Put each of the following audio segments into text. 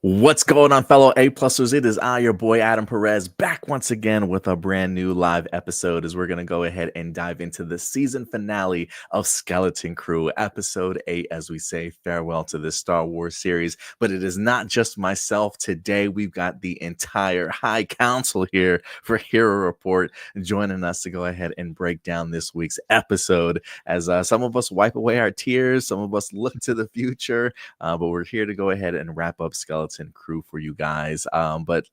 What's going on, fellow A-plusers? It is I, your boy Adam Perez, back once again with a brand new live episode as we're going to go ahead and dive into the season finale of Skeleton Crew, episode 8, as we say farewell to this Star Wars series. But it is not just myself. Today, we've got the entire High Council here for Hero Report joining us to go ahead and break down this week's episode as some of us wipe away our tears, some of us look to the future, but we're here to go ahead and wrap up Skeleton Crew for you guys. But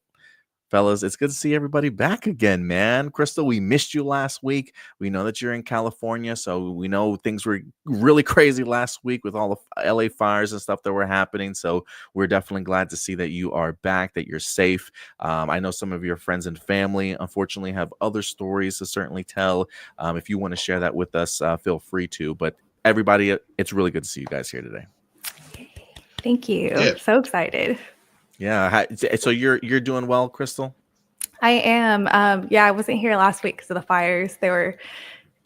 fellas, it's good to see everybody back again, man. Crystal, we missed you last week. We know that you're in California, so we know things were really crazy last week with all the LA fires and stuff that were happening. So we're definitely glad to see that you are back, that you're safe. I know some of your friends and family, unfortunately, have other stories to certainly tell. If you want to share that with us, feel free to. But everybody, it's really good to see you guys here today. Thank you. Yeah. So excited. Yeah. So you're doing well, Crystal? I am. I wasn't here last week because of the fires. They're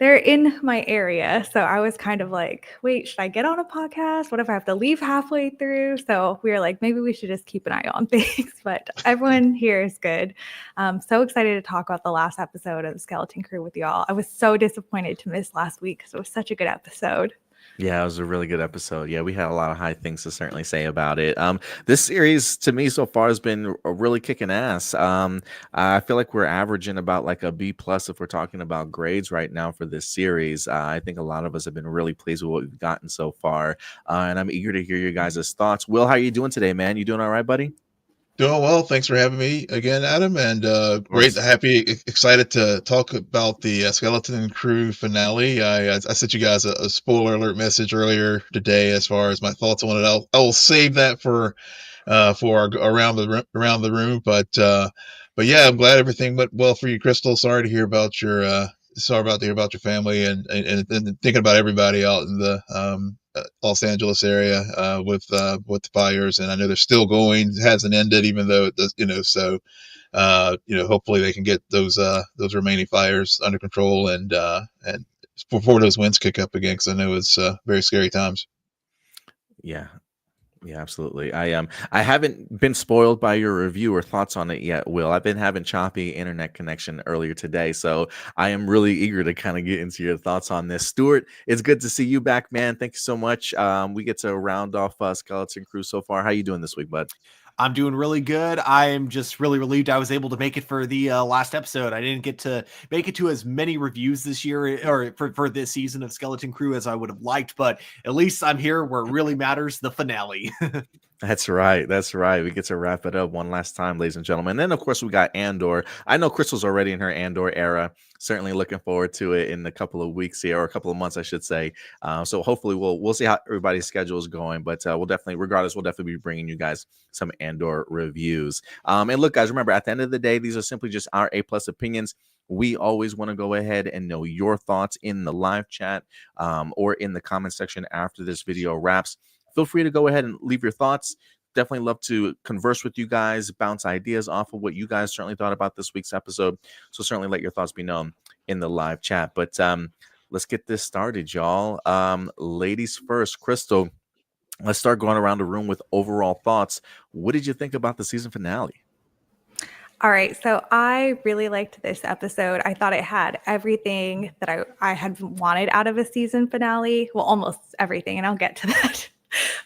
in my area. So I was kind of like, wait, should I get on a podcast? What if I have to leave halfway through? So we were like, maybe we should just keep an eye on things. But everyone here is good. So excited to talk about the last episode of the Skeleton Crew with y'all. I was so disappointed to miss last week because it was such a good episode. Yeah, it was a really good episode. Yeah, we had a lot of high things to certainly say about it. This series to me so far has been really kicking ass. I feel like we're averaging about like a B plus if we're talking about grades right now for this series. I think a lot of us have been really pleased with what we've gotten so far, and I'm eager to hear your guys' thoughts. Will, how are you doing today, man? You doing all right, buddy? Doing well. Thanks for having me again, Adam. And great, excited to talk about the Skeleton Crew finale. I sent you guys a spoiler alert message earlier today as far as my thoughts on it. I'll save that for around the room. But yeah, I'm glad everything went well for you, Crystal. Sorry to hear about your family and thinking about everybody out in the Los Angeles area with the fires, and I know they're still going. It hasn't ended, even though it does. So hopefully they can get those remaining fires under control and before those winds kick up again, because I know it's very scary times. Yeah. Yeah, absolutely. I haven't been spoiled by your review or thoughts on it yet, Will. I've been having choppy internet connection earlier today, so I am really eager to kind of get into your thoughts on this. Stuart, it's good to see you back, man. Thank you so much. We get to round off Skeleton Crew so far. How you doing this week, bud? I'm doing really good. I'm just really relieved I was able to make it for the last episode. I didn't get to make it to as many reviews this year or for this season of Skeleton Crew as I would have liked, but at least I'm here where it really matters, the finale. That's right. That's right. We get to wrap it up one last time, ladies and gentlemen. And then, of course, we got Andor. I know Crystal's already in her Andor era. Certainly looking forward to it in a couple of weeks here, or a couple of months, I should say. So hopefully we'll see how everybody's schedule is going. But we'll definitely be bringing you guys some Andor reviews. And look, guys, remember, at the end of the day, these are simply just our A+ opinions. We always want to go ahead and know your thoughts in the live chat or in the comment section after this video wraps. Feel free to go ahead and leave your thoughts. Definitely love to converse with you guys, bounce ideas off of what you guys certainly thought about this week's episode. So certainly let your thoughts be known in the live chat. But let's get this started, y'all. Ladies first, Crystal, let's start going around the room with overall thoughts. What did you think about the season finale? All right, so I really liked this episode. I thought it had everything that I had wanted out of a season finale. Well, almost everything, and I'll get to that.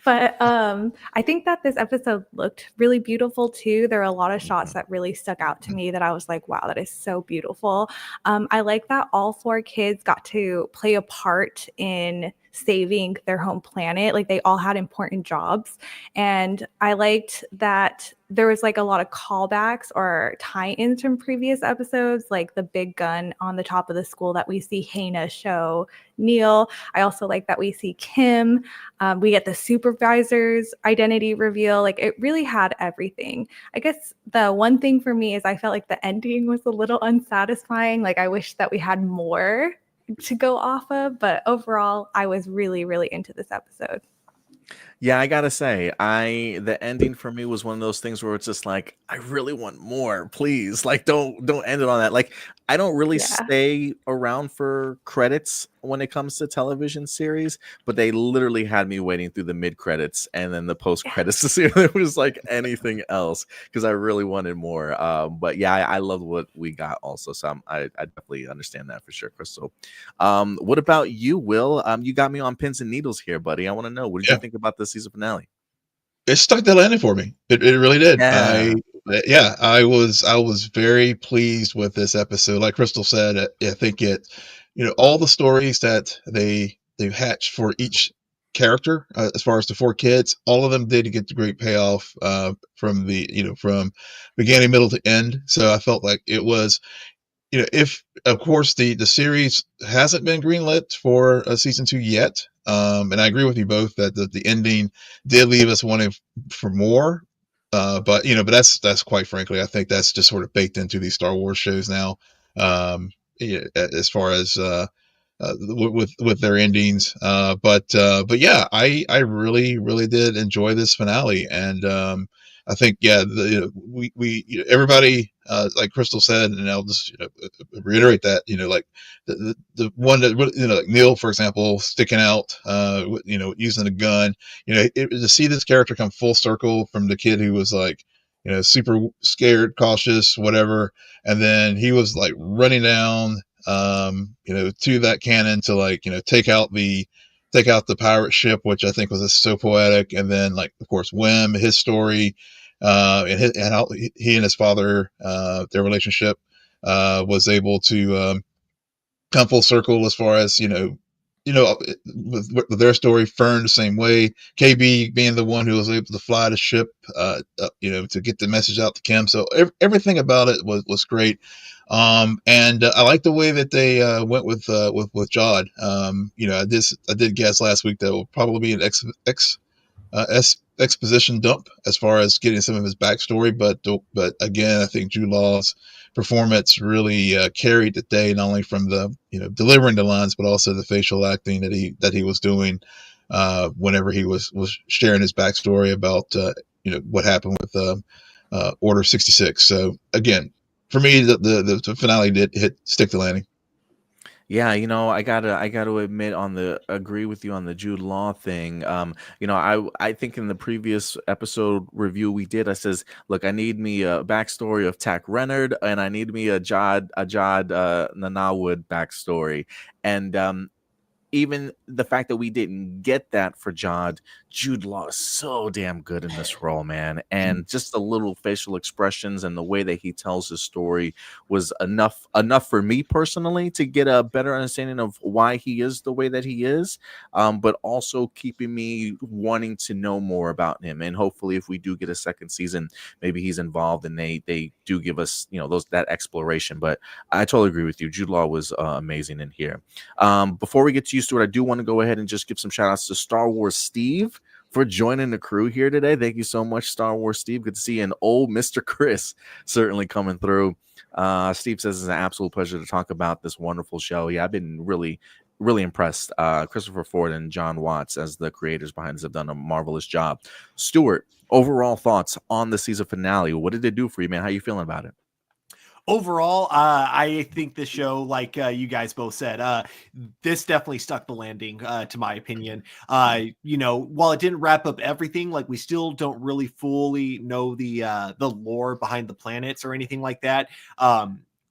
But I think that this episode looked really beautiful too. There are a lot of shots that really stuck out to me that I was like, wow, that is so beautiful. I like that all 4 kids got to play a part in saving their home planet. Like, they all had important jobs. And I liked that there was like a lot of callbacks or tie-ins from previous episodes, like the big gun on the top of the school that we see Hannah show Neil. I also like that we see Kim. We get the supervisor's identity reveal. Like, it really had everything. I guess the one thing for me is I felt like the ending was a little unsatisfying. Like, I wish that we had more to go off of, but overall I was really, really into this episode. Yeah, I gotta say, the ending for me was one of those things where it's just like, I really want more, please. Like, don't end it on that. Like, I don't really Yeah. stay around for credits when it comes to television series, but they literally had me waiting through the mid credits and then the post credits to see if there was like anything else because I really wanted more. But yeah, I love what we got also, so I definitely understand that for sure, Crystal. What about you, Will? You got me on pins and needles here, buddy. I want to know, what did you Yeah, think about the season finale? it stuck the landing for me. It really did. Yeah. I was very pleased with this episode. Like Crystal said, I think it, all the stories that they hatched for each character, as far as the four kids, all of them did get the great payoff, from from beginning, middle to end. So I felt like it was, if of course the series hasn't been greenlit for a season 2 yet, and I agree with you both that the ending did leave us wanting for more. But that's quite frankly, I think that's just sort of baked into these Star Wars shows now. Yeah, as far as with their endings. But yeah, I really really did enjoy this finale, and I think yeah, we everybody, like Crystal said, and I'll just reiterate that, like the one that like Neil, for example, sticking out, using a gun, to see this character come full circle from the kid who was like, super scared, cautious, whatever, and then he was like running down, to that cannon to, like, take out the pirate ship, which I think was just so poetic. And then, like, of course, Wim, his story, and how he and his father, their relationship, was able to, come full circle, as far as, with their story. Fern the same way. KB being the one who was able to fly the ship, to get the message out to Kim. So everything about it was great. And I like the way that they went with Jod. I did guess last week that will probably be an exposition dump as far as getting some of his backstory, but again, I think Jude Law's performance really carried the day, not only from the delivering the lines, but also the facial acting that he was doing, whenever he was sharing his backstory about what happened with Order 66. So again, for me, the finale did stick the landing. Yeah, I gotta admit, on the agree with you on the Jude Law thing. I think in the previous episode review we did, I says, look, I need me a backstory of Tak Renard, and I need me a Jod Nanawood backstory. And even the fact that we didn't get that for Jod, Jude Law is so damn good in this role, man. And just the little facial expressions and the way that he tells his story was enough for me personally to get a better understanding of why he is the way that he is. But also keeping me wanting to know more about him. And hopefully, if we do get a second season, maybe he's involved and they do give us that exploration. But I totally agree with you. Jude Law was amazing in here. Before we get to you, Stuart, I do want to go ahead and just give some shout outs to Star Wars Steve for joining the crew here today. Thank you so much, Star Wars Steve. Good to see an old Mr. Chris certainly coming through. Steve says it's an absolute pleasure to talk about this wonderful show. Yeah, I've been really, really impressed. Christopher Ford and John Watts, as the creators behind this, have done a marvelous job. Stuart, overall thoughts on the season finale. What did it do for you, man? How you feeling about it? Overall, I think the show, like you guys both said, this definitely stuck the landing, to my opinion. While it didn't wrap up everything, like, we still don't really fully know the lore behind the planets or anything like that.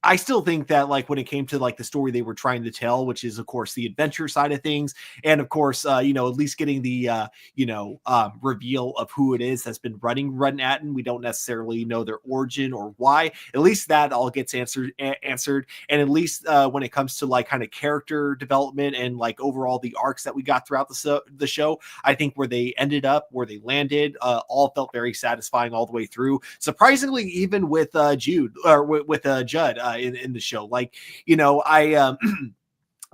I still think that, like, when it came to, like, the story they were trying to tell, which is, of course, the adventure side of things, and of course, at least getting the reveal of who it is that's been running At-Attin. We don't necessarily know their origin or why. At least that all gets answered, and at least when it comes to, like, kind of character development and, like, overall the arcs that we got throughout the show, I think where they ended up, where they landed, all felt very satisfying all the way through. Surprisingly, even with Jude, or with Judd, in the show. Like, I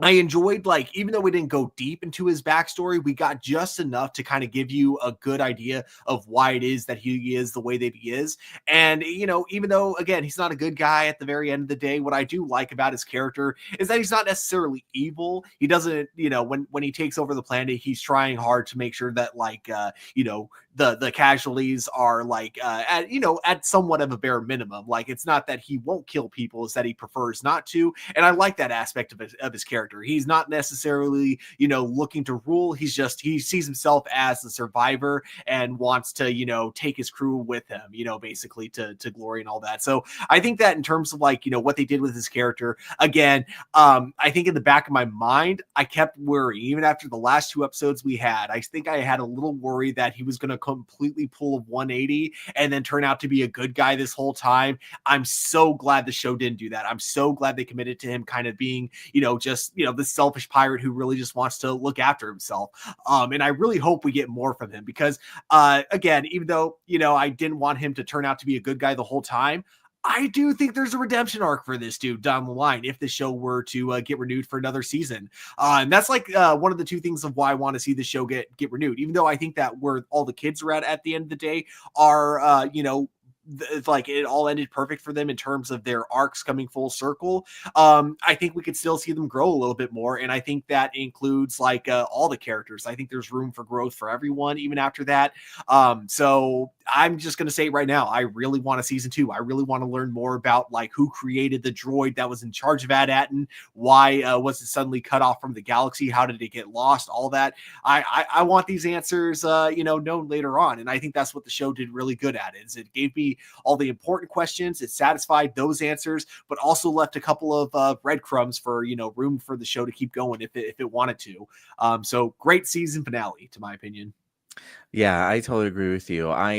I enjoyed, like, even though we didn't go deep into his backstory, we got just enough to kind of give you a good idea of why it is that he is the way that he is. And, you know, even though, again, he's not a good guy at the very end of the day, what I do like about his character is that he's not necessarily evil. He doesn't, you know, when he takes over the planet, he's trying hard to make sure that, like, you know, the casualties are like at, you know, at somewhat of a bare minimum. Like, it's not that he won't kill people, it's that he prefers not to. And I like that aspect of his character. He's not necessarily, you know, looking to rule. He sees himself as the survivor and wants to, you know, take his crew with him, you know, basically to glory and all that. So I think that in terms of, like, you know, what they did with his character, again, I think in the back of my mind, I kept worrying, even after the last 2 episodes we had. I think I had a little worry that he was going to completely pull a 180 and then turn out to be a good guy this whole time. I'm so glad the show didn't do that. I'm so glad they committed to him kind of being, you know, just, you know, the selfish pirate who really just wants to look after himself. And I really hope we get more from him because, again, even though, you know, I didn't want him to turn out to be a good guy the whole time, I do think there's a redemption arc for this dude down the line if the show were to get renewed for another season. And that's like one of the 2 things of why I want to see the show get renewed, even though I think that where all the kids are at the end of the day are, you know, like it all ended perfect for them in terms of their arcs coming full circle. I think we could still see them grow a little bit more. And I think that includes like all the characters. I think there's room for growth for everyone, even after that. So I'm just going to say right now, I really want a season 2. I really want to learn more about like who created the droid that was in charge of At-Attin. Why was it suddenly cut off from the galaxy? How did it get lost? All that. I want these answers, you know, known later on. And I think that's what the show did really good at, is it gave me all the important questions. It satisfied those answers, but also left a couple of breadcrumbs for, you know, room for the show to keep going if it wanted to. So great season finale, to my opinion. Yeah, I totally agree with you. I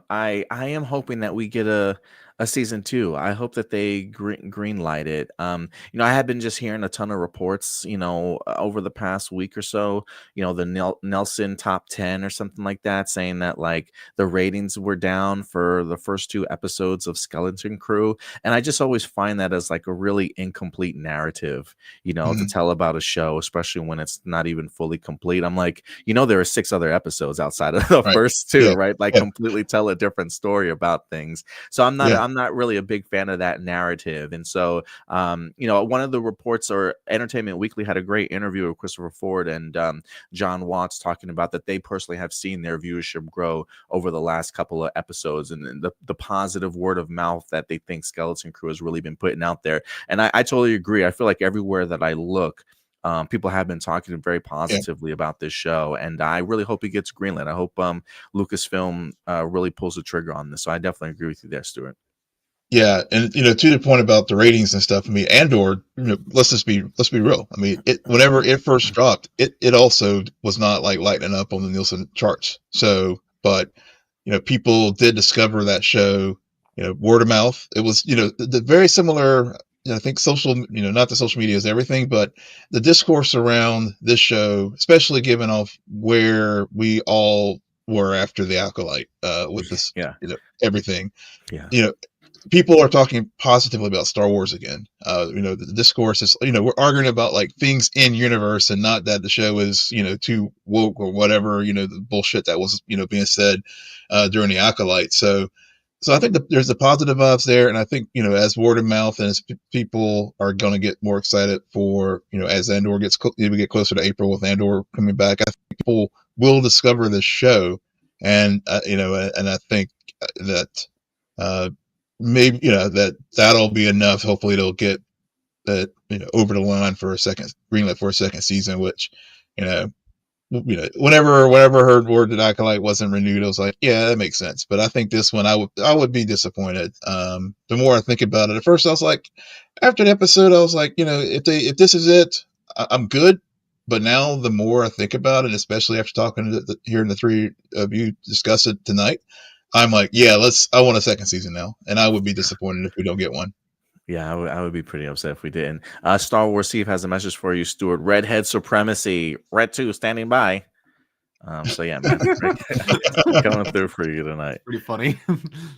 am hoping that we get a season 2. I hope that they green light it. You know, I have been just hearing a ton of reports, you know, over the past week or so, you know, the Nelson top 10 or something like that, saying that like the ratings were down for the first 2 episodes of Skeleton Crew. And I just always find that as like a really incomplete narrative, you know, to tell about a show, especially when it's not even fully complete. I'm like, you know, there are 6 other episodes outside of the Right. first 2, Yeah. right? Like Yeah. completely tell a different story about things. So I'm not really a big fan of that narrative. And so, you know, one of the reports, or Entertainment Weekly had a great interview with Christopher Ford and John Watts talking about that they personally have seen their viewership grow over the last couple of episodes, and the positive word of mouth that they think Skeleton Crew has really been putting out there. And I totally agree. I feel like everywhere that I look, people have been talking very positively about this show, and I really hope it gets greenlit. I hope Lucasfilm really pulls the trigger on this. So I definitely agree with you there, Stuart. Yeah, and you know, to the point about the ratings and stuff. I mean, Andor. You know, let's be real. I mean, whenever it first dropped, it also was not like lighting up on the Nielsen charts. So, but you know, people did discover that show. You know, word of mouth. It was, you know, the very similar. You know, I think social. You know, not the social media is everything, but the discourse around this show, especially given off where we all were after the Acolyte, with this, Yeah. you know, everything. Yeah. You know, people are talking positively about Star Wars again. You know, the discourse is, you know, we're arguing about like things in universe and not that the show is, you know, too woke or whatever, you know, the bullshit that was, you know, being said during the Acolyte. So I think there's the positive vibes there. And I think, you know, as word of mouth and as people are going to get more excited for, you know, as Andor gets, we get closer to April with Andor coming back, I think people will discover this show. And, you know, and I think that, maybe, you know, that'll be enough. Hopefully it'll get that, you know, over the line for a second greenlit for a second season, which, you know, whenever I heard word that Acolyte wasn't renewed, I was like, yeah, that makes sense. But I think this one, I would be disappointed. The more I think about it, at first I was like, after the episode, I was like, you know, if this is it, I'm good. But now the more I think about it, especially after talking to hearing the 3 of you discuss it tonight, I'm like, yeah, I want a second season now. And I would be disappointed if we don't get one. Yeah, I would be pretty upset if we didn't. Star Wars Steve has a message for you, Stuart. Redhead supremacy. Red 2 standing by. So yeah, man, coming through for you tonight. Pretty funny.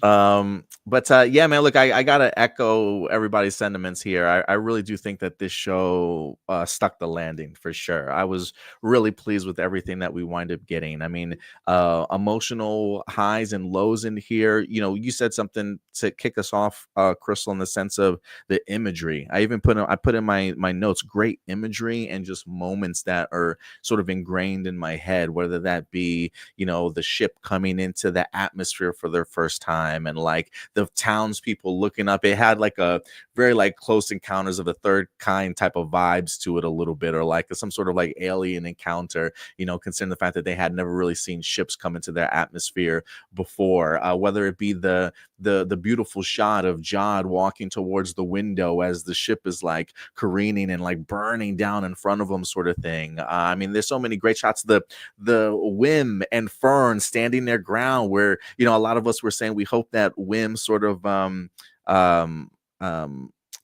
But yeah, man, look, I gotta echo everybody's sentiments here. I really do think that this show stuck the landing for sure. I was really pleased with everything that we wind up getting. I mean, emotional highs and lows in here. You know, you said something to kick us off, Crystal, in the sense of the imagery. I even put in my notes great imagery and just moments that are sort of ingrained in my head, whether that be, you know, the ship coming into the atmosphere for their first time, and like the townspeople looking up. It had like a very like Close Encounters of the Third Kind type of vibes to it a little bit, or like some sort of like alien encounter, you know, considering the fact that they had never really seen ships come into their atmosphere before. Whether it be the beautiful shot of Jod walking towards the window as the ship is like careening and like burning down in front of them, sort of thing. I mean, there's so many great shots. The Wim and Fern standing their ground, where, you know, a lot of us were saying we hope that Wim sort of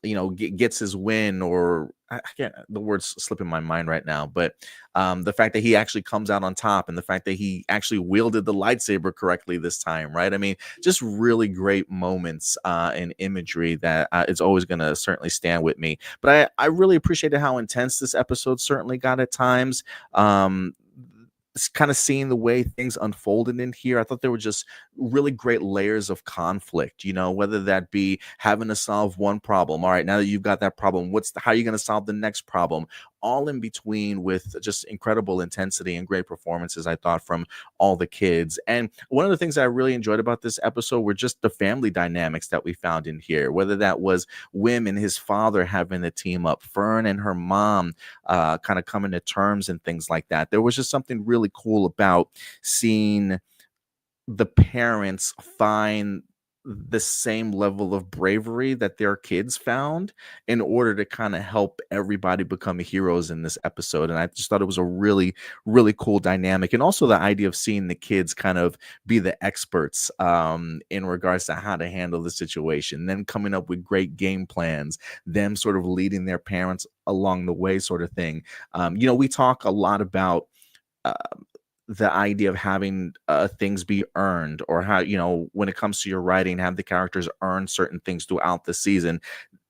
you know, gets his win, or I can't, the words slipping my mind right now, but the fact that he actually comes out on top, and the fact that he actually wielded the lightsaber correctly this time, right? I mean, just really great moments and imagery that is always going to certainly stand with me. But I really appreciated how intense this episode certainly got at times. Kind of seeing the way things unfolded in here, I thought there were just really great layers of conflict, you know, whether that be having to solve one problem. All right, now that you've got that problem, how are you going to solve the next problem? All in between, with just incredible intensity and great performances, I thought, from all the kids. And one of the things I really enjoyed about this episode were just the family dynamics that we found in here, whether that was Wim and his father having to team up, Fern and her mom kind of coming to terms and things like that. There was just something really cool about seeing the parents find the same level of bravery that their kids found in order to kind of help everybody become heroes in this episode. And I just thought it was a really, really cool dynamic. And also the idea of seeing the kids kind of be the experts in regards to how to handle the situation, then coming up with great game plans, them sort of leading their parents along the way, sort of thing. You know, we talk a lot about the idea of having things be earned, or how, you know, when it comes to your writing, have the characters earn certain things throughout the season.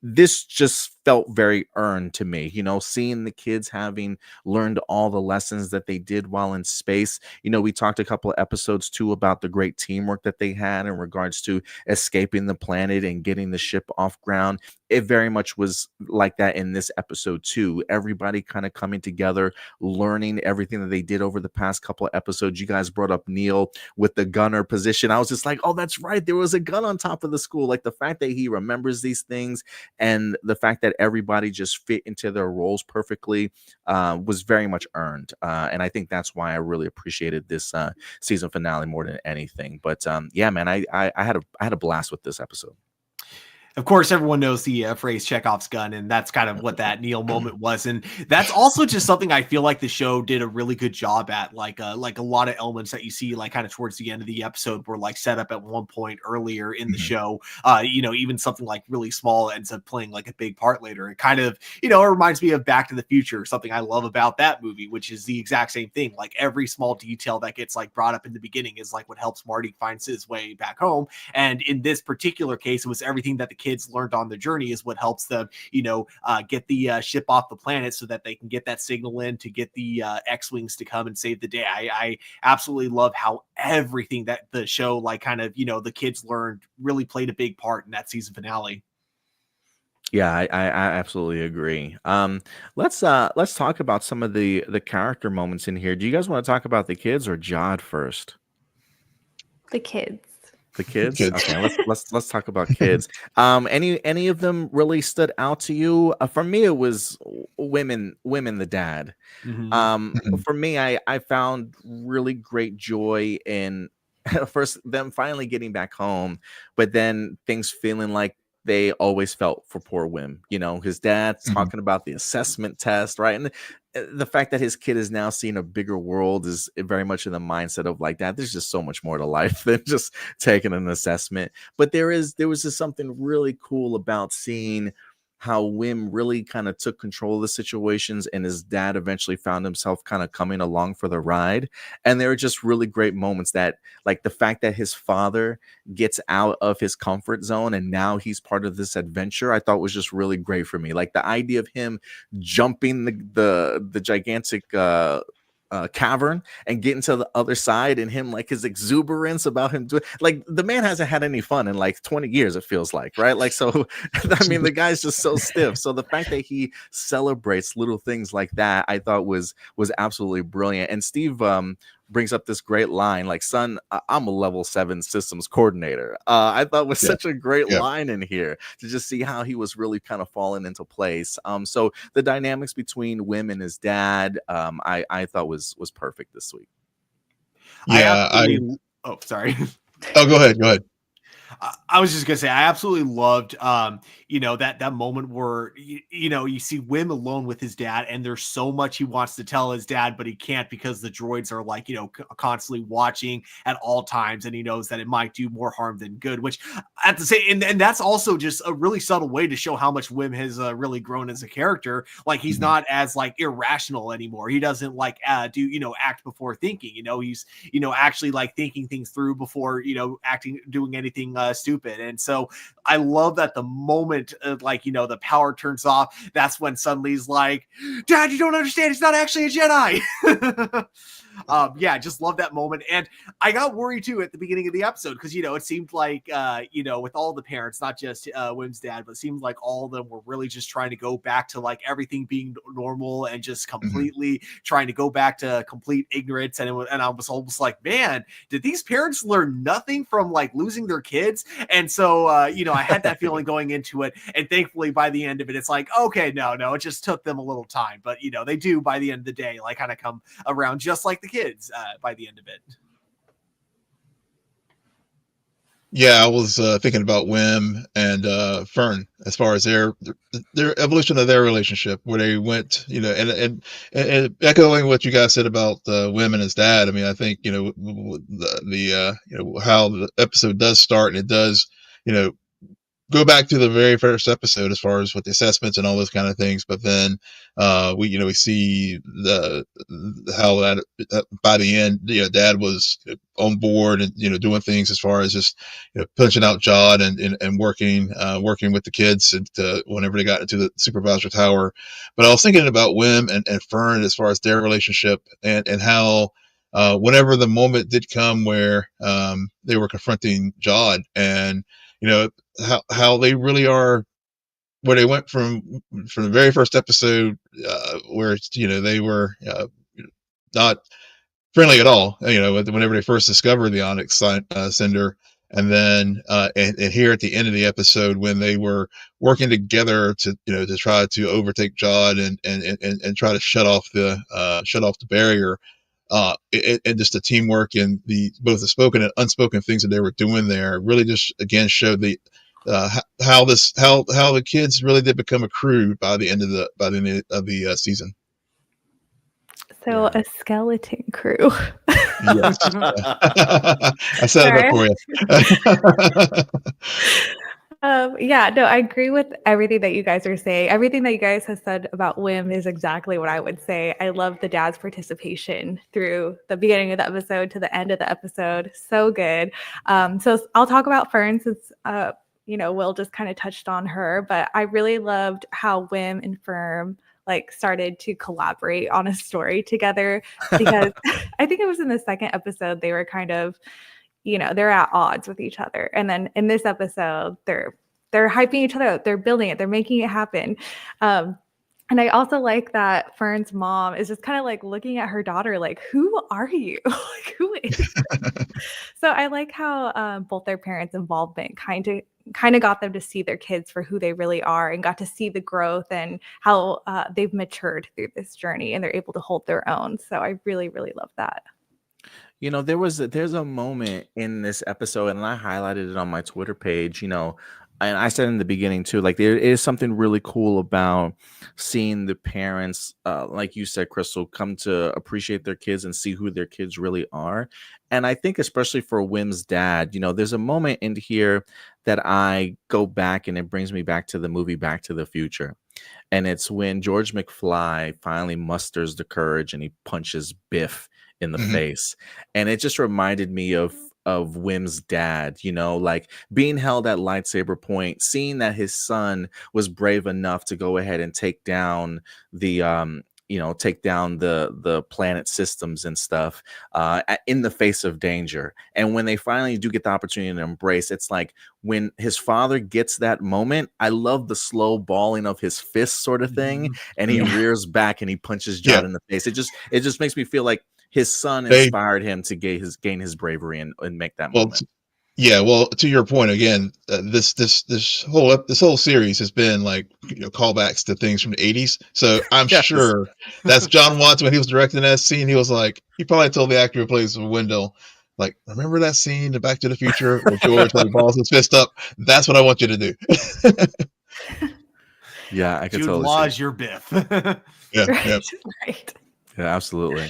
This just felt very earned to me, you know, seeing the kids having learned all the lessons that they did while in space. You know, we talked a couple of episodes too about the great teamwork that they had in regards to escaping the planet and getting the ship off ground. It very much was like that in this episode too. Everybody kind of coming together, learning everything that they did over the past couple of episodes. You guys brought up Neil with the gunner position. I was just like, oh, that's right, there was a gun on top of the school. Like the fact that he remembers these things, and the fact that everybody just fit into their roles perfectly was very much earned. And I think that's why I really appreciated this season finale more than anything. But yeah, man, I had a blast with this episode. Of course, everyone knows the phrase Chekhov's gun, and that's kind of what that Neil moment was. And that's also just something I feel like the show did a really good job at. Like a lot of elements that you see, like kind of towards the end of the episode, were like set up at one point earlier in the show. You know, even something like really small ends up playing like a big part later. It kind of, you know, it reminds me of Back to the Future, something I love about that movie, which is the exact same thing. Like every small detail that gets like brought up in the beginning is like what helps Marty find his way back home. And in this particular case, it was everything that the kids learned on the journey is what helps them, you know, get the ship off the planet so that they can get that signal in to get the X-Wings to come and save the day. I absolutely love how everything that the show, like kind of, you know, the kids learned really played a big part in that season finale. Yeah, I absolutely agree. Let's talk about some of the character moments in here. Do you guys want to talk about the kids or Jod first? The kids. The kids? Kids. Okay, let's talk about kids. Any of them really stood out to you? For me, it was women, the dad. For me, I found really great joy in first them finally getting back home, but then things feeling like they always felt for poor Wim. You know, his dad talking about the assessment test, right? And the fact that his kid is now seeing a bigger world is very much in the mindset of like that. There's just so much more to life than just taking an assessment. But there was just something really cool about seeing how Wim really kind of took control of the situations, and his dad eventually found himself kind of coming along for the ride. And there were just really great moments that, like the fact that his father gets out of his comfort zone and now he's part of this adventure, I thought was just really great for me. Like the idea of him jumping the gigantic cavern and getting to the other side, and him, like his exuberance about him doing, like the man hasn't had any fun in like 20 years, it feels like, right? Like, so I mean, the guy's just so stiff. So the fact that he celebrates little things like that, I thought was absolutely brilliant. And Steve brings up this great line, like, son, I'm a level 7 systems coordinator. I thought was such a great line in here to just see how he was really kind of falling into place. So the dynamics between Wim and his dad, I thought was perfect this week. Oh, sorry. Oh, go ahead. I was just gonna say, I absolutely loved, that moment where you see Wim alone with his dad, and there's so much he wants to tell his dad, but he can't because the droids are like, constantly watching at all times, and he knows that it might do more harm than good. Which, at the same, and that's also just a really subtle way to show how much Wim has really grown as a character. Like he's not as like irrational anymore. He doesn't like act before thinking. He's actually like thinking things through before doing anything stupid. And so I love that the moment the power turns off, that's when suddenly he's like, Dad, you don't understand, he's not actually a Jedi. Just love that moment. And I got worried too at the beginning of the episode because it seemed like with all the parents, not just Wim's dad, but it seemed like all of them were really just trying to go back to like everything being normal and just completely trying to go back to complete ignorance. And I was almost like, man, did these parents learn nothing from like losing their kids? And so I had that feeling going into it, and thankfully by the end of it, it's like, okay, no, it just took them a little time, but they do by the end of the day like kind of come around just like the kids by the end of it. Yeah, I was thinking about Wim and Fern as far as their evolution of their relationship, where they went, and echoing what you guys said about Wim and his dad. I mean, I think the how the episode does start, and it does go back to the very first episode as far as with the assessments and all those kind of things. But then we see how that by the end, Dad was on board and doing things as far as just punching out Jod and working with the kids and whenever they got into the supervisor tower. But I was thinking about Wim and Fern as far as their relationship and how whenever the moment did come where they were confronting Jod, and how they really are, where they went from the very first episode where they were not friendly at all, whenever they first discovered the Onyx Cinder, and then and here at the end of the episode when they were working together to try to overtake Jod and try to shut off the barrier. And just the teamwork and both the spoken and unspoken things that they were doing there really just again showed the how the kids really did become a crew by the end of the season. So a skeleton crew. Yes. I said that for you. I agree with everything that you guys are saying. Everything that you guys have said about Wim is exactly what I would say. I love the dad's participation through the beginning of the episode to the end of the episode. So good. So I'll talk about Fern since Will just kind of touched on her, but I really loved how Wim and Fern started to collaborate on a story together, because I think it was in the second episode they were kind of they're at odds with each other. And then in this episode, they're hyping each other up. They're building it. They're making it happen. And I also like that Fern's mom is just kind of like looking at her daughter like, who are you? Who is this? So I like how both their parents' involvement kind of got them to see their kids for who they really are, and got to see the growth and how they've matured through this journey, and they're able to hold their own. So I really, really love that. There's a moment in this episode, and I highlighted it on my Twitter page, and I said in the beginning too, like there is something really cool about seeing the parents, like you said, Crystal, come to appreciate their kids and see who their kids really are. And I think especially for Wim's dad, there's a moment in here that I go back and it brings me back to the movie Back to the Future. And it's when George McFly finally musters the courage and he punches Biff in the Hmm. face. And it just reminded me of Wim's dad, like being held at lightsaber point, seeing that his son was brave enough to go ahead and take down the planet systems and stuff in the face of danger. And when they finally do get the opportunity to embrace, it's like when his father gets that moment, I love the slow balling of his fist sort of thing, Mhm. and he Yeah. rears back and he punches Yeah. John in the face. It just makes me feel like his son They inspired him to gain his bravery and make that well, moment. yeah. Well, to your point again, this whole series has been like callbacks to things from the '80s. So I'm Yes. sure that's John Watts when he was directing that scene. He was like, he probably told the actor who plays Wendell, like, remember that scene in Back to the Future where George like balls his fist up? That's what I want you to do. Yeah, I could Jude totally see. Law's your Biff. Yeah. Yeah. Right. Right. Yeah, absolutely.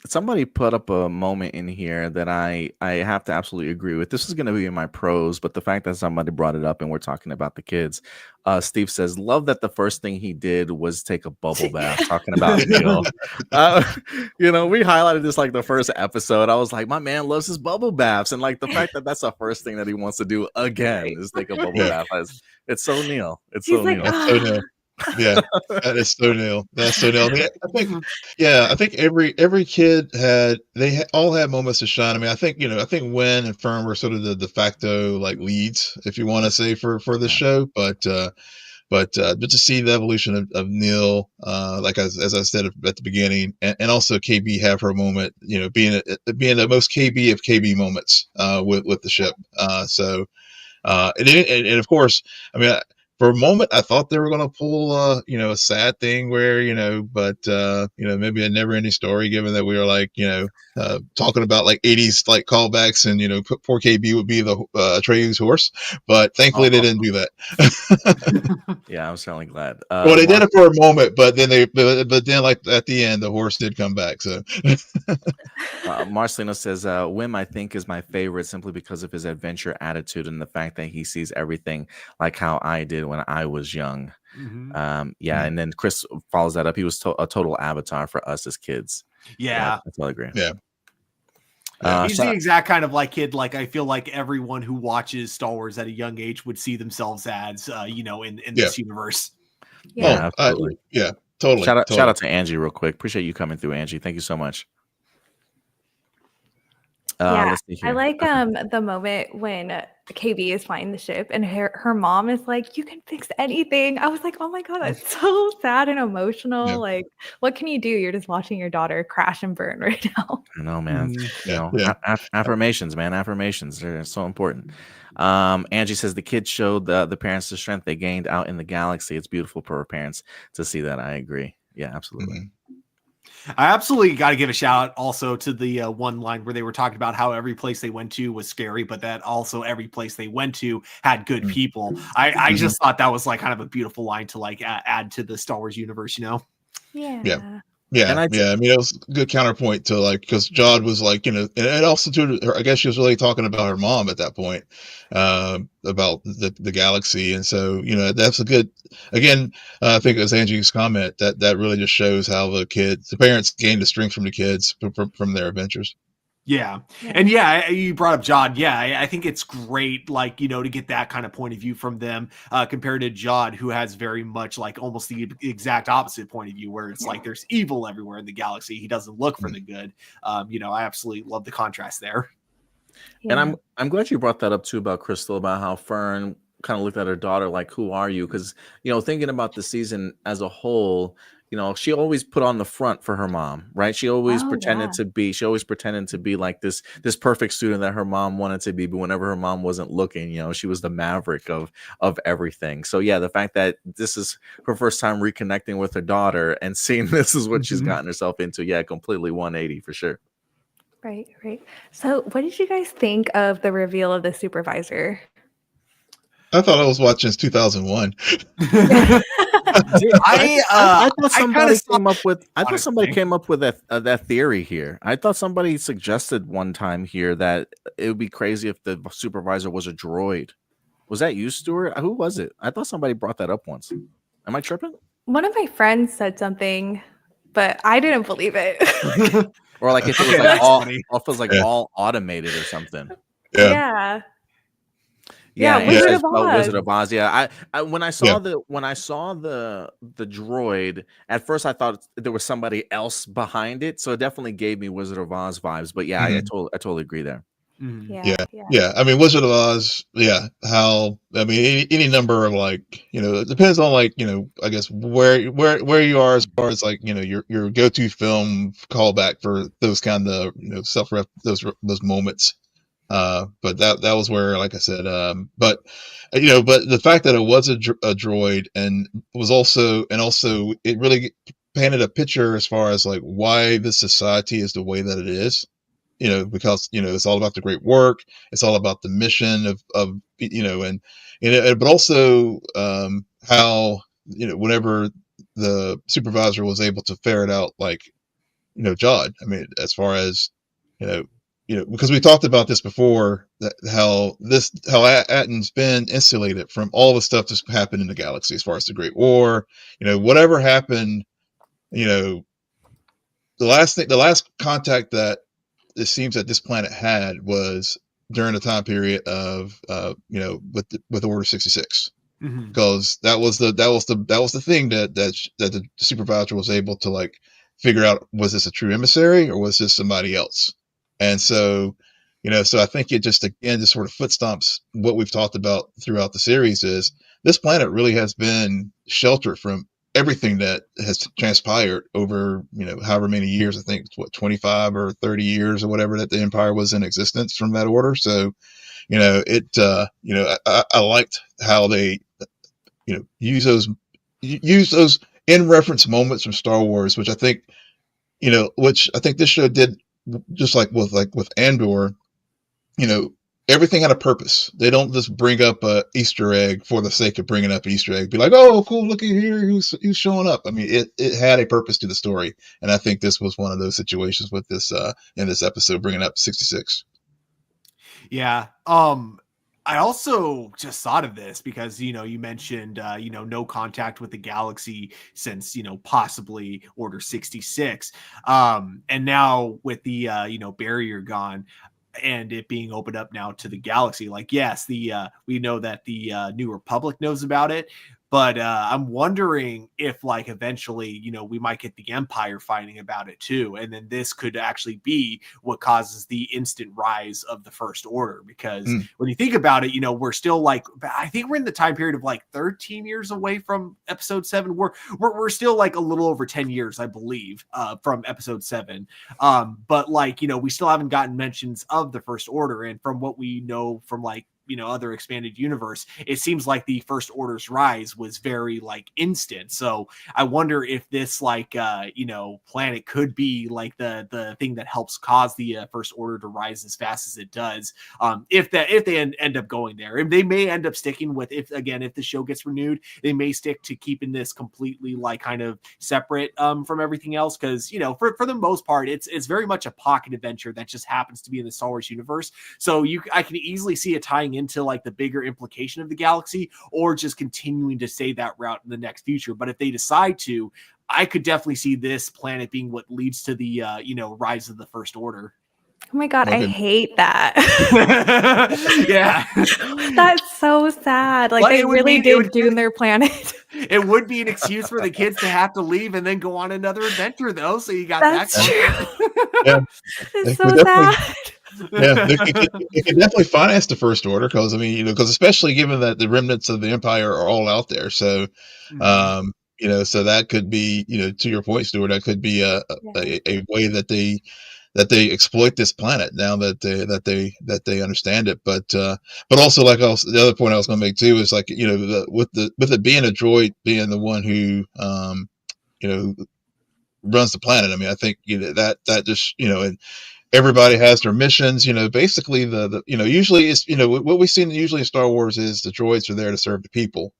Somebody put up a moment in here that I have to absolutely agree with. This is going to be in my pros, but the fact that somebody brought it up and we're talking about the kids, Steve says, "Love that the first thing he did was take a bubble bath." Talking about Neil, uh, we highlighted this like the first episode. I was like, my man loves his bubble baths, and like the fact that that's the first thing that he wants to do again Right. is take a bubble Yeah. bath. It's so Neil. It's He's so like, Neil. That's so Neil. Yeah, that is so Neil. That's so Neil. I think every kid all had moments to shine. I mean, I think Win and Fern were sort of the de facto like leads, if you want to say for the Yeah. show. But to see the evolution of Neil, like as I said at the beginning, and also KB have her moment, being the most KB of KB moments with the ship. And of course, I mean, for a moment, I thought they were going to pull, a sad thing where, but, maybe a never ending story, given that we were like, talking about like '80s like callbacks and, poor KB would be the Atreus horse. But thankfully, they didn't do that. Yeah, I'm certainly glad. Well, they did it for a moment, but then like at the end, the horse did come back. So, Marcelino says, Wim, I think, is my favorite simply because of his adventure attitude and the fact that he sees everything like how I did when I was young. Mhm. And then Chris follows that up. He was a total avatar for us as kids. Yeah. I totally agree. yeah. He's the exact kind of like kid, like I feel like everyone who watches Star Wars at a young age would see themselves as, in this universe. yeah. Absolutely. Yeah, totally. Shout totally. out to Angie real quick. Appreciate you coming through, Angie. Thank you so much. Yeah, Let's see I here. like the moment when KB is flying the ship and her mom is like, "You can fix anything." I was like, "Oh my God, that's so sad and emotional." Yeah. Like, what can you do? You're just watching your daughter crash and burn right now. I know, man. Yeah. Affirmations, man. Affirmations. They're so important. Angie says the kids showed the parents the strength they gained out in the galaxy. It's beautiful for parents to see that. I agree. Yeah, absolutely. Mhm. I absolutely got to give a shout out also to the one line where they were talking about how every place they went to was scary, but that also every place they went to had good people. I just thought that was like kind of a beautiful line to like add to the Star Wars universe, Yeah. Yeah. I mean, it was a good counterpoint to like, because Jod was like, and it also to her, I guess she was really talking about her mom at that point, about the galaxy, and so that's a good, again, I think it was Angie's comment that really just shows how the parents gain the strength from the kids from their adventures. Yeah. And you brought up Jod. Yeah, I think it's great, like, to get that kind of point of view from them compared to Jod, who has very much like almost the exact opposite point of view, where it's like there's evil everywhere in the galaxy. He doesn't look for the good. I absolutely love the contrast there. And I'm glad you brought that up too about Crystal, about how Fern kind of looked at her daughter like, "Who are you?" Because thinking about the season as a whole, she always put on the front for her mom, right? She always pretended to be like this perfect student that her mom wanted to be, but whenever her mom wasn't looking, she was the maverick of everything. So yeah, the fact that this is her first time reconnecting with her daughter and seeing this is what she's gotten herself into, yeah, completely 180 for sure. Right. So, what did you guys think of the reveal of the supervisor? I thought I was watching 2001. Dude, I thought I kinda somebody saw came up with. I thought somebody honestly. came up with that theory here. I thought somebody suggested one time here that it would be crazy if the supervisor was a droid. Was that you, Stuart? Who was it? I thought somebody brought that up once. Am I tripping? One of my friends said something, but I didn't believe it. Or like if it was Okay, like that's all, funny. or if it was like Yeah. all automated or something. Yeah. Yeah, Yeah, Wizard Yeah. of Wizard Oz. of Oz. Yeah, I when I Yeah. saw the droid, at first I thought there was somebody else behind it, so it definitely gave me Wizard of Oz vibes. But yeah, I Mhm. totally agree there. Mhm. Yeah. Yeah. Yeah. I mean, Wizard of Oz. Yeah. How? I mean, any number of like, it depends on like, I guess where you are as far as like, your go-to film callback for those kind of those moments. But that was where, like I said, but the fact that it was a droid and was also it really painted a picture as far as like why this society is the way that it is. Because it's all about the great work, it's all about the mission of but also how whenever the supervisor was able to ferret out like Jod. I mean, as far as you know, because we talked about this before, that how Attin's been insulated from all the stuff that's happened in the galaxy as far as the Great War. Whatever happened, you know, the last contact that it seems that this planet had was during the time period of with Order 66, Mhm. because that was the thing that the supervisor was able to like figure out, was this a true emissary or was this somebody else? And so so I think it just again just sort of foot stomps what we've talked about throughout the series, is this planet really has been sheltered from everything that has transpired over however many years. I think it's 25 or 30 years or whatever that the empire was in existence from that order. So I liked how they use those in reference moments from Star Wars, which I think this show did, just like with Andor. You know, everything had a purpose. They don't just bring up a Easter egg for the sake of bringing up an Easter egg. Be like, oh, cool, look at here, who's showing up. I mean, it had a purpose to the story, and I think this was one of those situations with this in this episode, bringing up 66. Yeah. I also just thought of this because you mentioned no contact with the galaxy since possibly Order 66, and now with the barrier gone and it being opened up now to the galaxy, like yes, the we know that the New Republic knows about it, but I'm wondering if like eventually we might get the Empire finding about it too, and then this could actually be what causes the instant rise of the First Order. Because when you think about it, we're still like, I think we're in the time period of like 13 years away from Episode 7. We're still like a little over 10 years, I believe, from Episode 7. But like we still haven't gotten mentions of the First Order, and from what we know from like other expanded universe, it seems like the First Order's rise was very like instant. So I wonder if this like planet could be like the thing that helps cause the First Order to rise as fast as it does, if they end up going there. And they may end up sticking with, if the show gets renewed, they may stick to keeping this completely like kind of separate from everything else, because for the most part it's very much a pocket adventure that just happens to be in the Star Wars universe. So I can easily see it tying into like the bigger implication of the galaxy, or just continuing to stay that route in the next future. But if they decide to, I could definitely see this planet being what leads to the rise of the First Order. Oh my God, I Okay. hate that. Yeah. That's so sad. Like, But they it would really mean- it did would- doom their planet. It would be an excuse for the kids to have to leave and then go on another adventure, though. So you got That's that. true. Yeah. It's They so could definitely- sad. Yeah, they can definitely finance the First Order, because I mean, because especially given that the remnants of the Empire are all out there, so so that could be, to your point, Stuart, that could be a way that they exploit this planet now that they understand it. But also, like the other point I was going to make too is like with it being a droid being the one who runs the planet. I mean, I think that just and everybody has their missions. Basically the usually it's what we've seen usually in Star Wars is the droids are there to serve the people.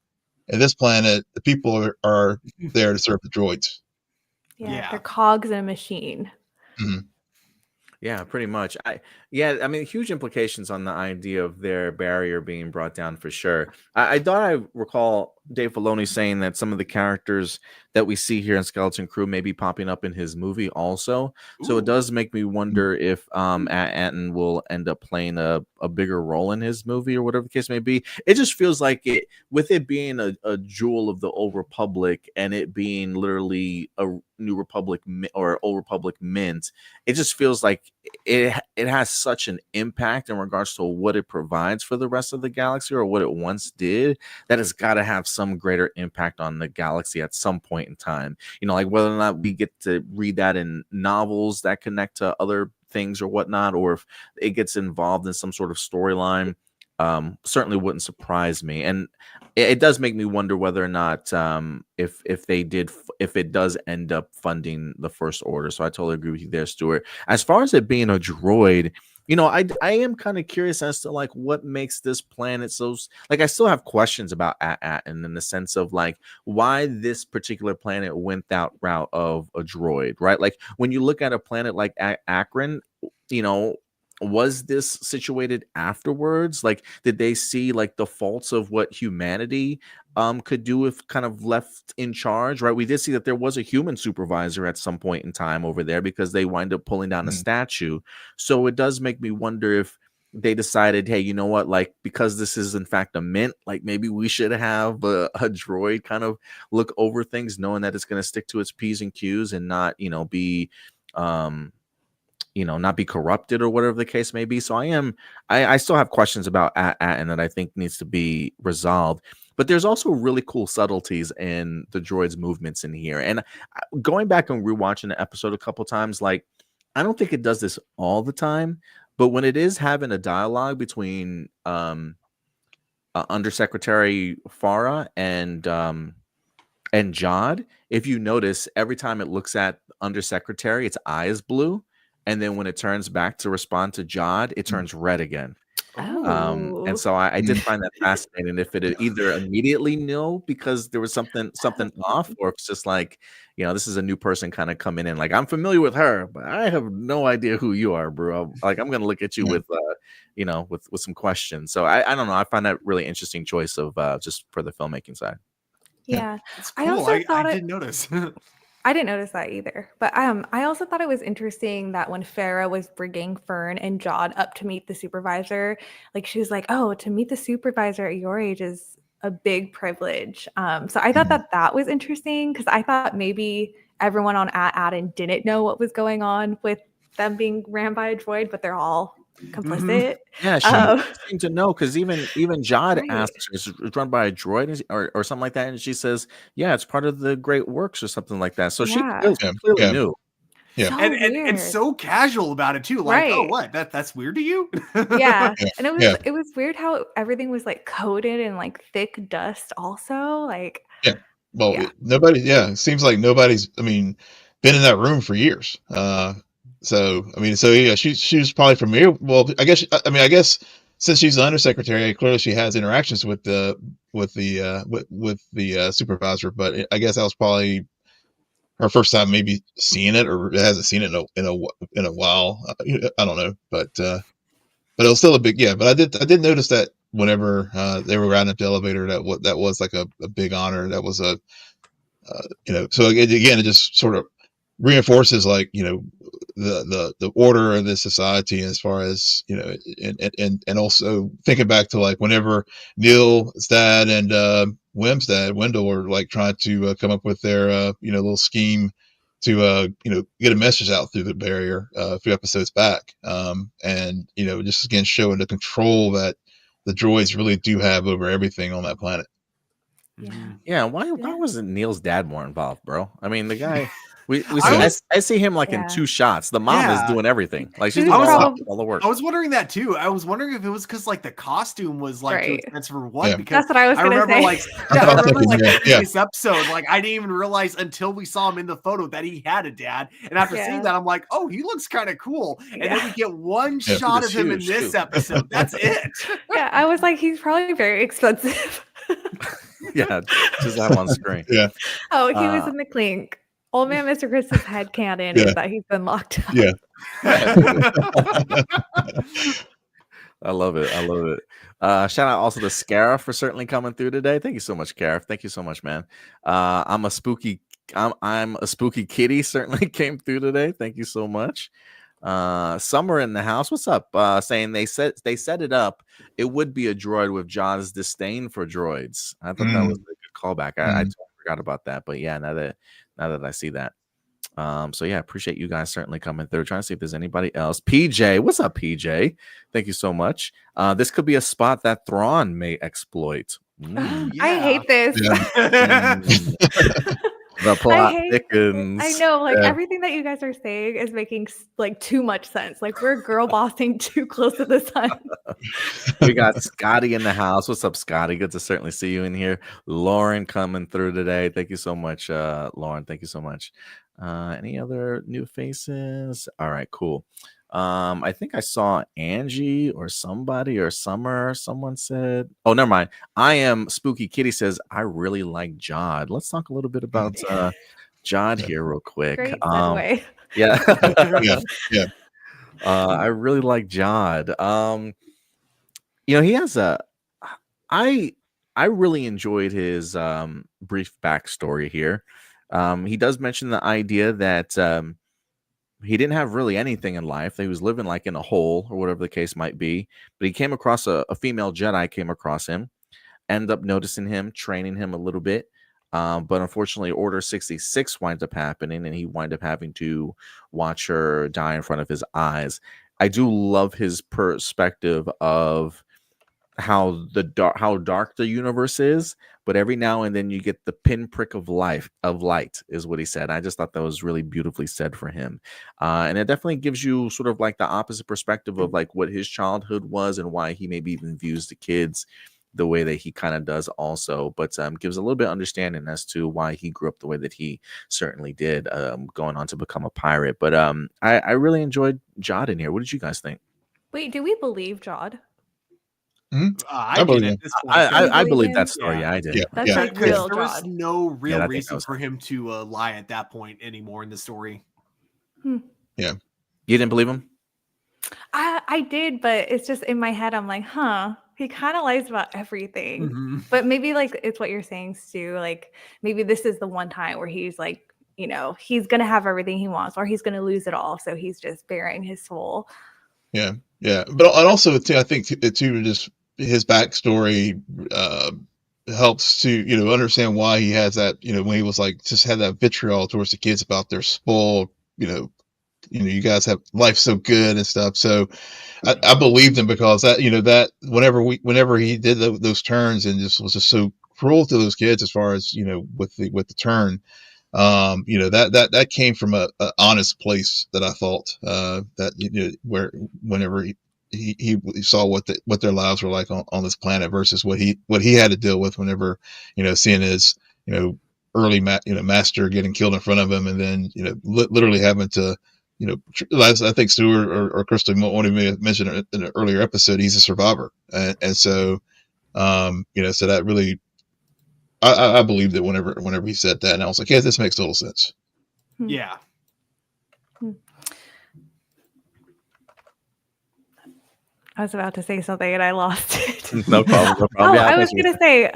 And this planet, the people are there to serve the droids. Yeah, they're cogs in a machine. Mhm. Yeah, pretty much. I mean, huge implications on the idea of their barrier being brought down for sure. I thought I recall Dave Filoni saying that some of the characters that we see here in Skeleton Crew may be popping up in his movie also. So it does make me wonder if At-Attin will end up playing a bigger role in his movie or whatever the case may be. It just feels like it, with it being a jewel of the Old Republic and it being literally a New Republic or Old Republic mint, it just feels like it has such an impact in regards to what it provides for the rest of the galaxy or what it once did, that it's got to have some greater impact on the galaxy at some point in time. Like whether or not we get to read that in novels that connect to other things or whatnot, or if it gets involved in some sort of storyline, certainly wouldn't surprise me. And it does make me wonder whether or not if it does end up funding the First Order. So I totally agree with you there, Stuart. As far as it being a droid, I am kind of curious as to like what makes this planet so, like, I still have questions about At-Attin in the sense of like why this particular planet went that route of a droid, right? Like when you look at a planet like Akron, was this situated afterwards? Like, did they see like the faults of what humanity could do if kind of left in charge, right? We did see that there was a human supervisor at some point in time over there because they wind up pulling down a statue. So it does make me wonder if they decided, hey, you know what, like, because this is in fact a mint, like maybe we should have a droid kind of look over things, knowing that it's going to stick to its P's and Q's and not, be not be corrupted or whatever the case may be. So I still have questions about At-Attin that I think needs to be resolved. But there's also really cool subtleties in the droid's movements in here. And going back and rewatching the episode a couple times, like, I don't think it does this all the time, but when it is having a dialogue between Undersecretary Farah and Jod, if you notice, every time it looks at Undersecretary, its eye is blue. And then when it turns back to respond to Jod, it turns red again. And so I did find that fascinating. If it either immediately knew because there was something off, or if it's just like, this is a new person kind of coming in. Like, I'm familiar with her, but I have no idea who you are, bro. Like, I'm gonna look at you with with some questions. So I don't know. I find that really interesting choice of just for the filmmaking side. Yeah, it's cool. I also thought I didn't notice. I didn't notice that either. But I also thought it was interesting that when Farah was bringing Fern and Jod up to meet the supervisor, like she was like, "Oh, to meet the supervisor at your age is a big privilege." So I thought that was interesting because I thought maybe everyone on At-Attin didn't know what was going on with them being ran by a droid, but they're all complicit. Yeah, she seemed to know because even Jod Right. asks, "Is it run by a droid or something like that?" And she says, "Yeah, it's part of the Great Works or something like that." So she clearly knew. Yeah. So and so casual about it too. Like, oh, what? That's weird to you? Yeah. And it was weird how everything was like coated in like thick dust also. Like, well, it seems like nobody's been in that room for years. She was probably familiar. Well, I guess since she's the undersecretary, clearly she has interactions with the supervisor. But I guess that was probably her first time maybe seeing it, or hasn't seen it in a while. I don't know, but it was still a big But I did notice that whenever they were riding up the elevator, that was like a big honor. That was a So again, it just sort of reinforces like the order of the society as far as and also thinking back to like whenever Neil's dad and Wim's dad Wendell were like trying to come up with their little scheme to get a message out through the barrier a few episodes back, and just again showing the control that the droids really do have over everything on that planet. Yeah, why wasn't Neil's dad more involved, bro? I mean, the guy I see him like in Yeah. 2 shots. The mom is Yeah. doing everything. Like she's She's doing probably- all the work. I was wondering that too. I was wondering if it was because like the costume was like too Right. expensive or what. Yeah. Because That's what I was I gonna remember say. like I I thought remember that, like yeah, the previous episode. Like I didn't even realize until we saw him in the photo that he had a dad. And after Yeah. seeing that, I'm like, oh, he looks kind of cool. And then we get one Yeah. shot Dude, of him in it's this huge, episode. That's it. Yeah, I was like, he's probably very expensive. Yeah, just have on screen. Yeah, Oh, he was Uh, in the clink. Old man Mr. Chris's headcanon Yeah. is that he's been locked up. yeah. I love it. I love it. Shout out also to Scarif for certainly coming through today. Thank you so much, Scarif. Thank you so much, man. I'm a spooky kitty certainly came through today. Thank you so much. Summer in the house. What's up? Saying they set it up. It would be a droid with John's disdain for droids. I thought that was a good callback. I totally forgot about that. But yeah, now that I see that. So yeah, appreciate you guys certainly coming through. Trying to see if there's anybody else. PJ, what's up, PJ? Thank you so much. This could be a spot that Thrawn may exploit. I hate this. Yeah. The plot hate- thickens. I know, like Yeah. everything that you guys are saying is making like too much sense. Like we're girl bossing too close to the sun. We got Scotty in the house. What's up, Scotty? Good to certainly see you in here. Lauren coming through today. Thank you so much, Lauren. Thank you so much. Any other new faces? All right, cool. I think I saw Angie or somebody or Summer. Someone said, oh, never mind. I am Spooky Kitty says, I really like Jod. Let's talk a little bit about Jod here real quick. Great segue. Yeah. Yeah. I really like Jod. He has I really enjoyed his brief backstory here. He does mention the idea that he didn't have really anything in life. He was living like in a hole or whatever the case might be. But he came across a female Jedi, came across him, ended up noticing him, training him a little bit. But unfortunately, Order 66 winds up happening, and he wind up having to watch her die in front of his eyes. I do love his perspective of how dark the universe is, but every now and then you get the pinprick of light is what he said. I just thought that was really beautifully said for him, and it definitely gives you sort of like the opposite perspective of like what his childhood was and why he maybe even views the kids the way that he kind of does also, but gives a little bit of understanding as to why he grew up the way that he certainly did, going on to become a pirate. But I really enjoyed Jod in here. What did you guys think? Wait, do we believe Jod? I believe did him. at this point. I believe him? that story. Yeah, I did. Yeah. That's Yeah. like Because real there was Jod. no I real think that reason was for him to lie at that point anymore in the story. You didn't believe him? I did, but it's just in my head. I'm like, huh? He kind of lies about everything. Mhm. But maybe like it's what you're saying, Stu. Like maybe this is the one time where he's like, he's gonna have everything he wants, or he's gonna lose it all. So he's just bearing his soul. Yeah. But and also too, I think too, just his backstory helps to understand why he has that. When he was like just had that vitriol towards the kids about their spoiled. You guys have life so good and stuff. So I believed him because that whenever he did those turns and just was just so cruel to those kids as far as with the turn. That came from a honest place that I thought that where whenever he saw what their lives were like on this planet versus what he had to deal with whenever seeing his early master getting killed in front of him, and then literally having to I think Stuart or Crystal one of you mentioned in an earlier episode, he's a survivor, and so so that really. I believed it whenever he said that, and I was like, "Yeah, this makes total sense." Yeah. I was about to say something and I lost it. No problem. Oh, Yeah, I was gonna say,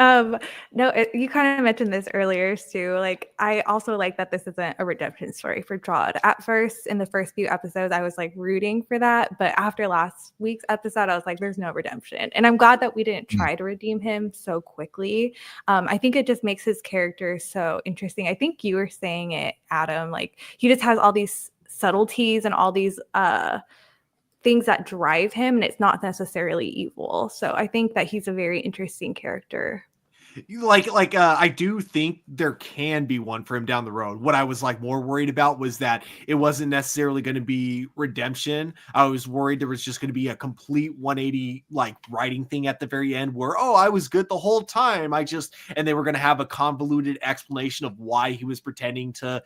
no, you kind of mentioned this earlier, Stu. Like, I also like that this isn't a redemption story for Jod. At first, in the first few episodes, I was like rooting for that, but after last week's episode, I was like, "There's no redemption," and I'm glad that we didn't try to redeem him so quickly. I think it just makes his character so interesting. I think you were saying it, Adam. Like, he just has all these subtleties and all these things that drive him, and it's not necessarily evil. So I think that he's a very interesting character. I do think there can be one for him down the road. What I was like more worried about was that it wasn't necessarily going to be redemption. I was worried there was just going to be a complete 180 like writing thing at the very end where, oh, I was good the whole time. And they were going to have a convoluted explanation of why he was pretending to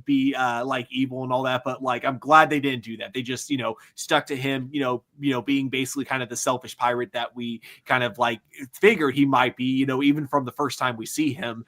be like evil and all that. But like, I'm glad they didn't do that. They just, stuck to him, being basically kind of the selfish pirate that we kind of like figured he might be, even from the first time we see him.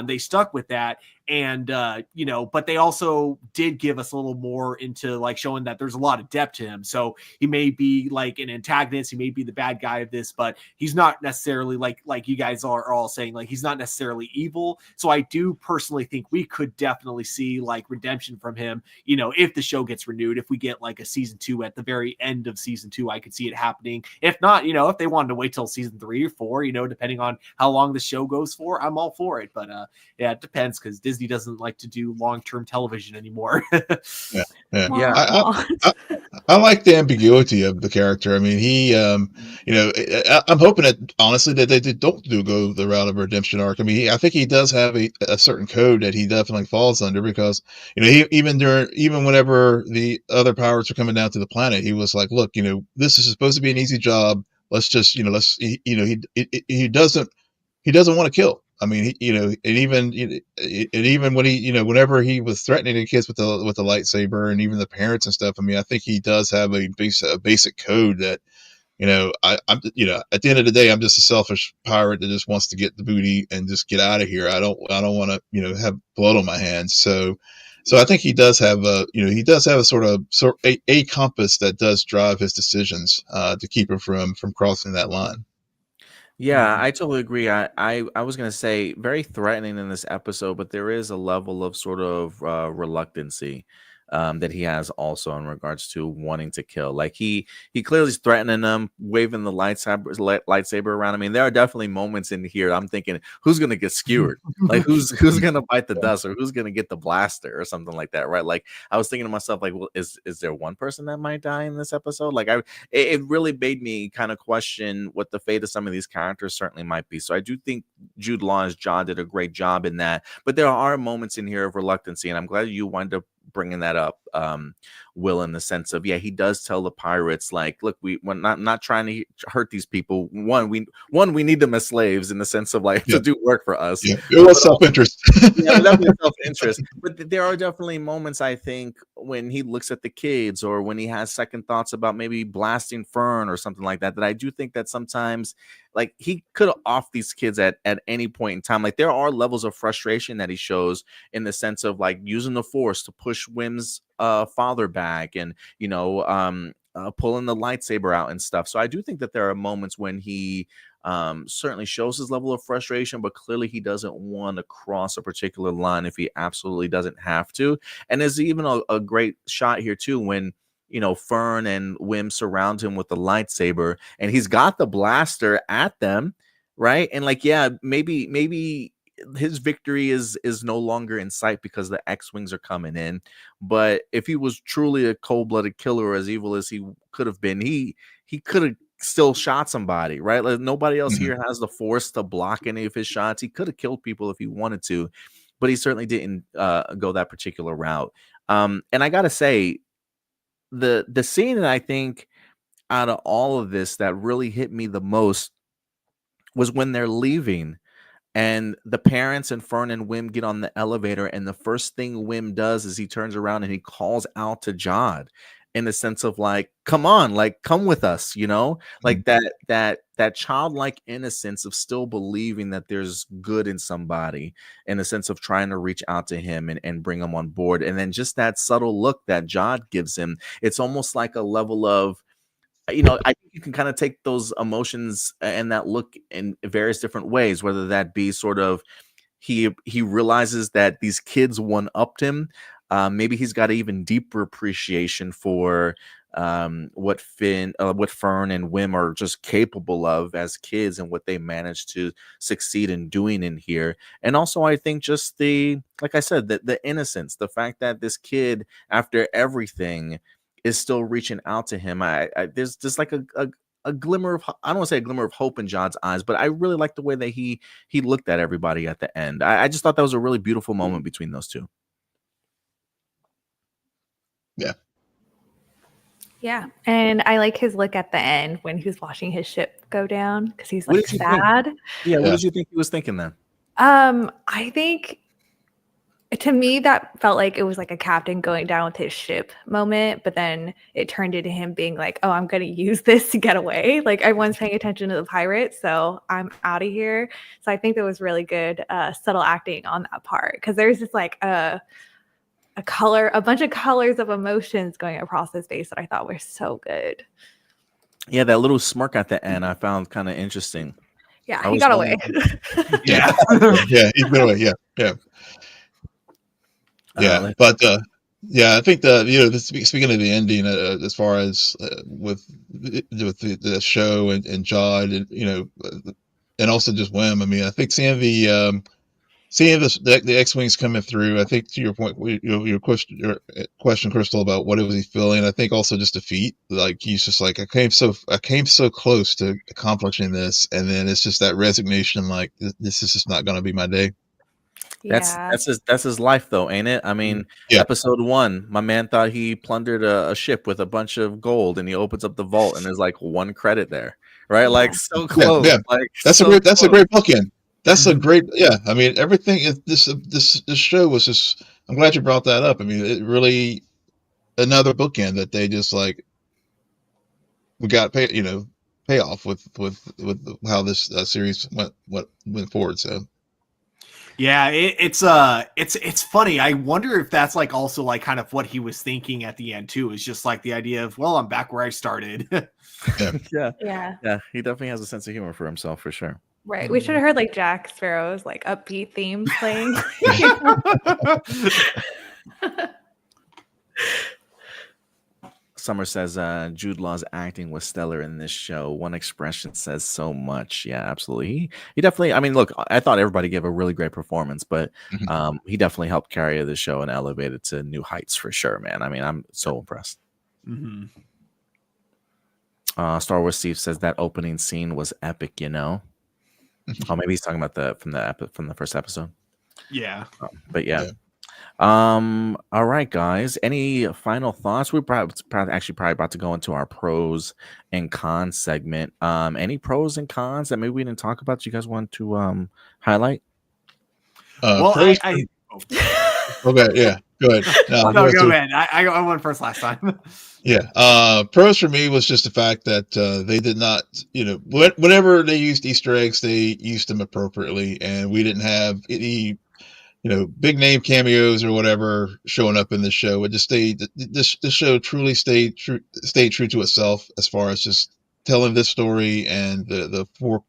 They stuck with that. And, but they also did give us a little more into like showing that there's a lot of depth to him. So he may be like an antagonist. He may be the bad guy of this, but he's not necessarily like you guys are all saying, like, he's not necessarily evil. So I do personally think we could definitely see like redemption from him, if the show gets renewed, if we get like a season 2 at the very end of season 2, I could see it happening. If not, if they wanted to wait till season 3 or 4, depending on how long the show goes for, I'm all for it. But yeah, it depends because Disney doesn't like to do long-term television anymore. Yeah. I like the ambiguity of the character. I mean, he, I'm hoping that honestly that they don't go the route of a redemption arc. I mean, I think he does have a certain code that he definitely falls under because, he even whenever the other pirates are coming down to the planet, he was like, look, this is supposed to be an easy job. Let's just, he doesn't want to kill. I mean, and even when he, whenever he was threatening the kids with the lightsaber and even the parents and stuff, I mean, I think he does have a basic code that, I'm, at the end of the day, I'm just a selfish pirate that just wants to get the booty and just get out of here. I don't want to, have blood on my hands. So I think he does have a sort of a compass that does drive his decisions, to keep him from crossing that line. Yeah, I totally agree. I was gonna say very threatening in this episode, but there is a level of sort of reluctancy that he has also in regards to wanting to kill. Like he clearly is threatening them, waving the lightsaber around. I mean, there are definitely moments in here I'm thinking, who's gonna get skewered? Like who's gonna bite the dust, or who's gonna get the blaster, or something like that, right? Like I was thinking to myself, like, well, is there one person that might die in this episode? Like it really made me kind of question what the fate of some of these characters certainly might be. So I do think Jude Law as John did a great job in that, but there are moments in here of reluctancy, and I'm glad you wind up bringing that up, Will, in the sense of, yeah, he does tell the pirates, like, look, we're not trying to hurt these people. We need them as slaves in the sense of like to do work for us. Yeah, it was self-interest. Yeah, definitely self-interest. But there are definitely moments, I think, when he looks at the kids or when he has second thoughts about maybe blasting Fern or something like that, that I do think that sometimes like he could have off these kids at any point in time. Like there are levels of frustration that he shows in the sense of like using the force to push Wim's father back and, pulling the lightsaber out and stuff. So I do think that there are moments when he certainly shows his level of frustration, but clearly he doesn't want to cross a particular line if he absolutely doesn't have to. And there's even a great shot here too when Fern and Wim surround him with the lightsaber and he's got the blaster at them, right? And like, yeah, maybe his victory is no longer in sight because the X-Wings are coming in. But if he was truly a cold-blooded killer, or as evil as he could have been, he could have still shot somebody, right? Like nobody else here has the force to block any of his shots. He could have killed people if he wanted to, but he certainly didn't go that particular route. And I gotta say, the scene that I think out of all of this that really hit me the most was when they're leaving and the parents and Fern and Wim get on the elevator, and the first thing Wim does is he turns around and he calls out to Jod in the sense of like, come on, like come with us, like that childlike innocence of still believing that there's good in somebody, in the sense of trying to reach out to him and bring him on board. And then just that subtle look that Jod gives him, it's almost like a level of, I think you can kind of take those emotions and that look in various different ways, whether that be sort of he realizes that these kids one-upped him. Maybe he's got an even deeper appreciation for what Fern and Wim are just capable of as kids and what they managed to succeed in doing in here. And also, I think just like I said, the innocence, the fact that this kid, after everything, is still reaching out to him. There's just like a glimmer of, I don't want to say a glimmer of hope in John's eyes, but I really liked the way that he looked at everybody at the end. I just thought that was a really beautiful moment between those two. Yeah. Yeah, and I like his look at the end when he was watching his ship go down because he's What like did you think? sad. Yeah, what Yeah. did you think he was thinking then? I think to me that felt like it was like a captain going down with his ship moment, but then it turned into him being like, "Oh, I'm gonna use this to get away." Like everyone's paying attention to the pirates, so I'm out of here. So I think there was really good subtle acting on that part because there's just like a bunch of colors of emotions going across his face that I thought were so good. Yeah, that little smirk at the end I found kind of interesting. Yeah, I he was got away. Yeah. Yeah, he's been away. Yeah. Uh, But I think speaking of the ending, as far as with the show and John, and and also just Wim. I mean, I think seeing the X-wings coming through. I think to your point, your question, Crystal, about what was he feeling. I think also just defeat. Like he's just like I came so close to accomplishing this, and then it's just that resignation. Like this is just not going to be my day. Yeah. That's his life though, ain't it? I mean, Yeah. episode 1, my man thought he plundered a ship with a bunch of gold, and he opens up the vault, and there's like 1 credit there, right? Yeah. Like so close. Yeah. Like That's so a great bookend. That's a Mhm. great, yeah. I mean, everything is this show was just. I'm glad you brought that up. I mean, it really another bookend that they just like we got payoff with how this series went forward. So Yeah, it's funny. I wonder if that's like also like kind of what he was thinking at the end too. Is just like the idea of, well, I'm back where I started. Yeah, Yeah. he definitely has a sense of humor for himself for sure. Right. We should have heard like Jack Sparrow's like upbeat theme playing. Summer says Jude Law's acting was stellar in this show. One expression says so much. Yeah, absolutely. He definitely. I mean, look, I thought everybody gave a really great performance, but he definitely helped carry the show and elevate it to new heights for sure, man. I mean, I'm so impressed. Mm-hmm. Star Wars Steve says that opening scene was epic. Oh, maybe he's talking about from the first episode. Yeah. But yeah. All right, guys. Any final thoughts? We're probably about to go into our pros and cons segment. Any pros and cons that maybe we didn't talk about that you guys want to highlight? Well, pros. I Okay, yeah, go ahead. no, go ahead. I went first last time. Yeah. Pros for me was just the fact that they did not, whenever they used Easter eggs, they used them appropriately, and we didn't have any, big name cameos or whatever showing up in the show. It just stayed. This show truly stayed true to itself as far as just telling this story and the four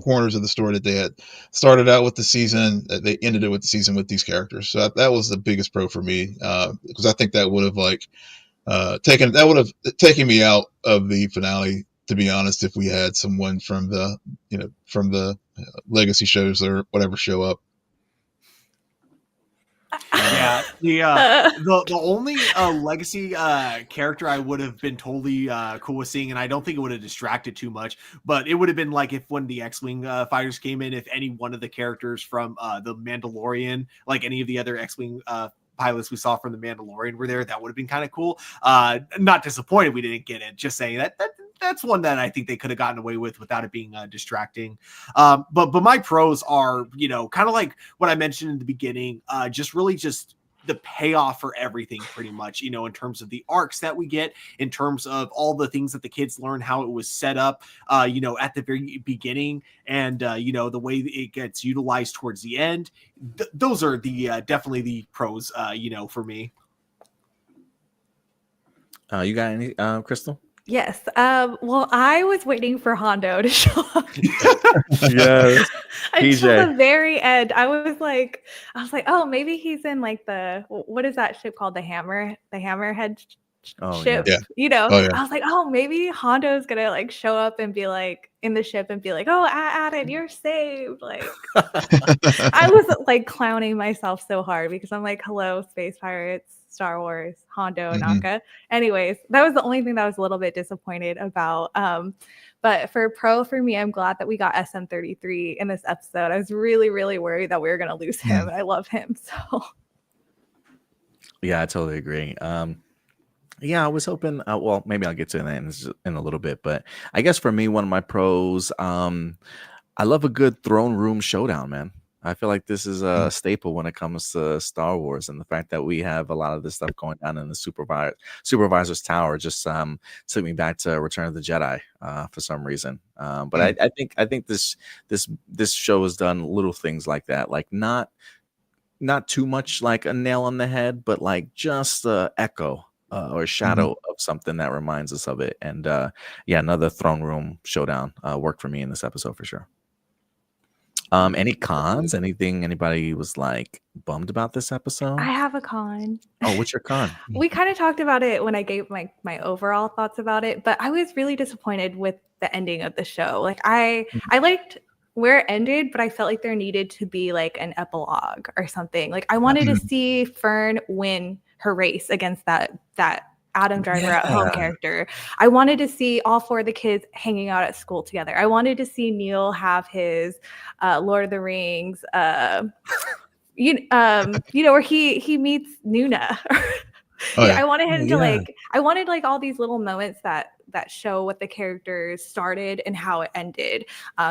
corners of the story that they had started out with the season. They ended it with the season with these characters. So that was the biggest pro for me because I think that would have taken me out of the finale, to be honest, if we had someone from the legacy shows or whatever show up. Yeah, the only legacy character I would have been totally cool with seeing, and I don't think it would have distracted too much, but it would have been like if when the X-Wing fighters came in, if any one of the characters from the Mandalorian, like any of the other X-Wing pilots we saw from the Mandalorian were there, that would have been kind of cool. Not disappointed we didn't get it, just saying that's one that I think they could have gotten away with without it being distracting. But my pros are, kind of like what I mentioned in the beginning, just the payoff for everything pretty much, in terms of the arcs that we get, in terms of all the things that the kids learn, how it was set up, at the very beginning, and, the way it gets utilized towards the end. Those are the definitely the pros, for me. You got any, Crystal? Yes. Well, I was waiting for Hondo to show up. Yes. Until the very end. I was like, oh, maybe he's in like what is that ship called? The Hammerhead Oh yeah. ship, Yeah. you know. Oh yeah. I was like, oh, maybe Hondo's gonna like show up and be like in the ship and be like, oh, At-Attin, you're saved. Like I was like clowning myself so hard because I'm like, hello, space pirates, Star Wars, Hondo, Mhm. Naka. Anyways, that was the only thing that I was a little bit disappointed about. But for pro, for me, I'm glad that we got SM33 in this episode. I was really, really worried that we were gonna lose him. I love him so. Yeah, I totally agree. Yeah, I was hoping. Well, maybe I'll get to that in a little bit, but I guess for me, one of my pros, I love a good throne room showdown, man. I feel like this is a staple when it comes to Star Wars, and the fact that we have a lot of this stuff going down in the supervisor's tower just took me back to Return of the Jedi for some reason. But I think this show has done little things like that, like not too much like a nail on the head, but like just a echo or a shadow of something that reminds us of it. And yeah, another throne room showdown worked for me in this episode for sure. Any cons? Anything anybody was like bummed about this episode? I have a con. Oh, what's your con? We kind of talked about it when I gave my overall thoughts about it, but I was really disappointed with the ending of the show. Like I liked where it ended, but I felt like there needed to be like an epilogue or something. Like I wanted to see Fern win her race against that Adam Driver at home character. I wanted to see all four of the kids hanging out at school together. I wanted to see Neil have his Lord of the Rings you know, where he meets Nuna. I wanted him to like, I wanted like all these little moments that show what the characters started and how it ended.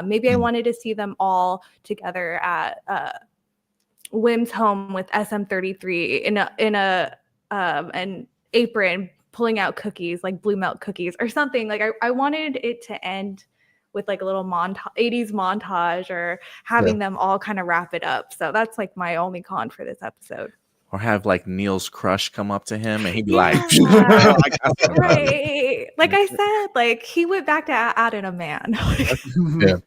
Maybe I wanted to see them all together at Wim's home with SM33 in an apron pulling out cookies, like blue milk cookies or something. Like I wanted it to end with like a little 80s montage or having them all kind of wrap it up. So that's like my only con for this episode. Or have like Neil's crush come up to him and he'd be like, right. Like I said, like he went back to At-Attin a man. Yeah.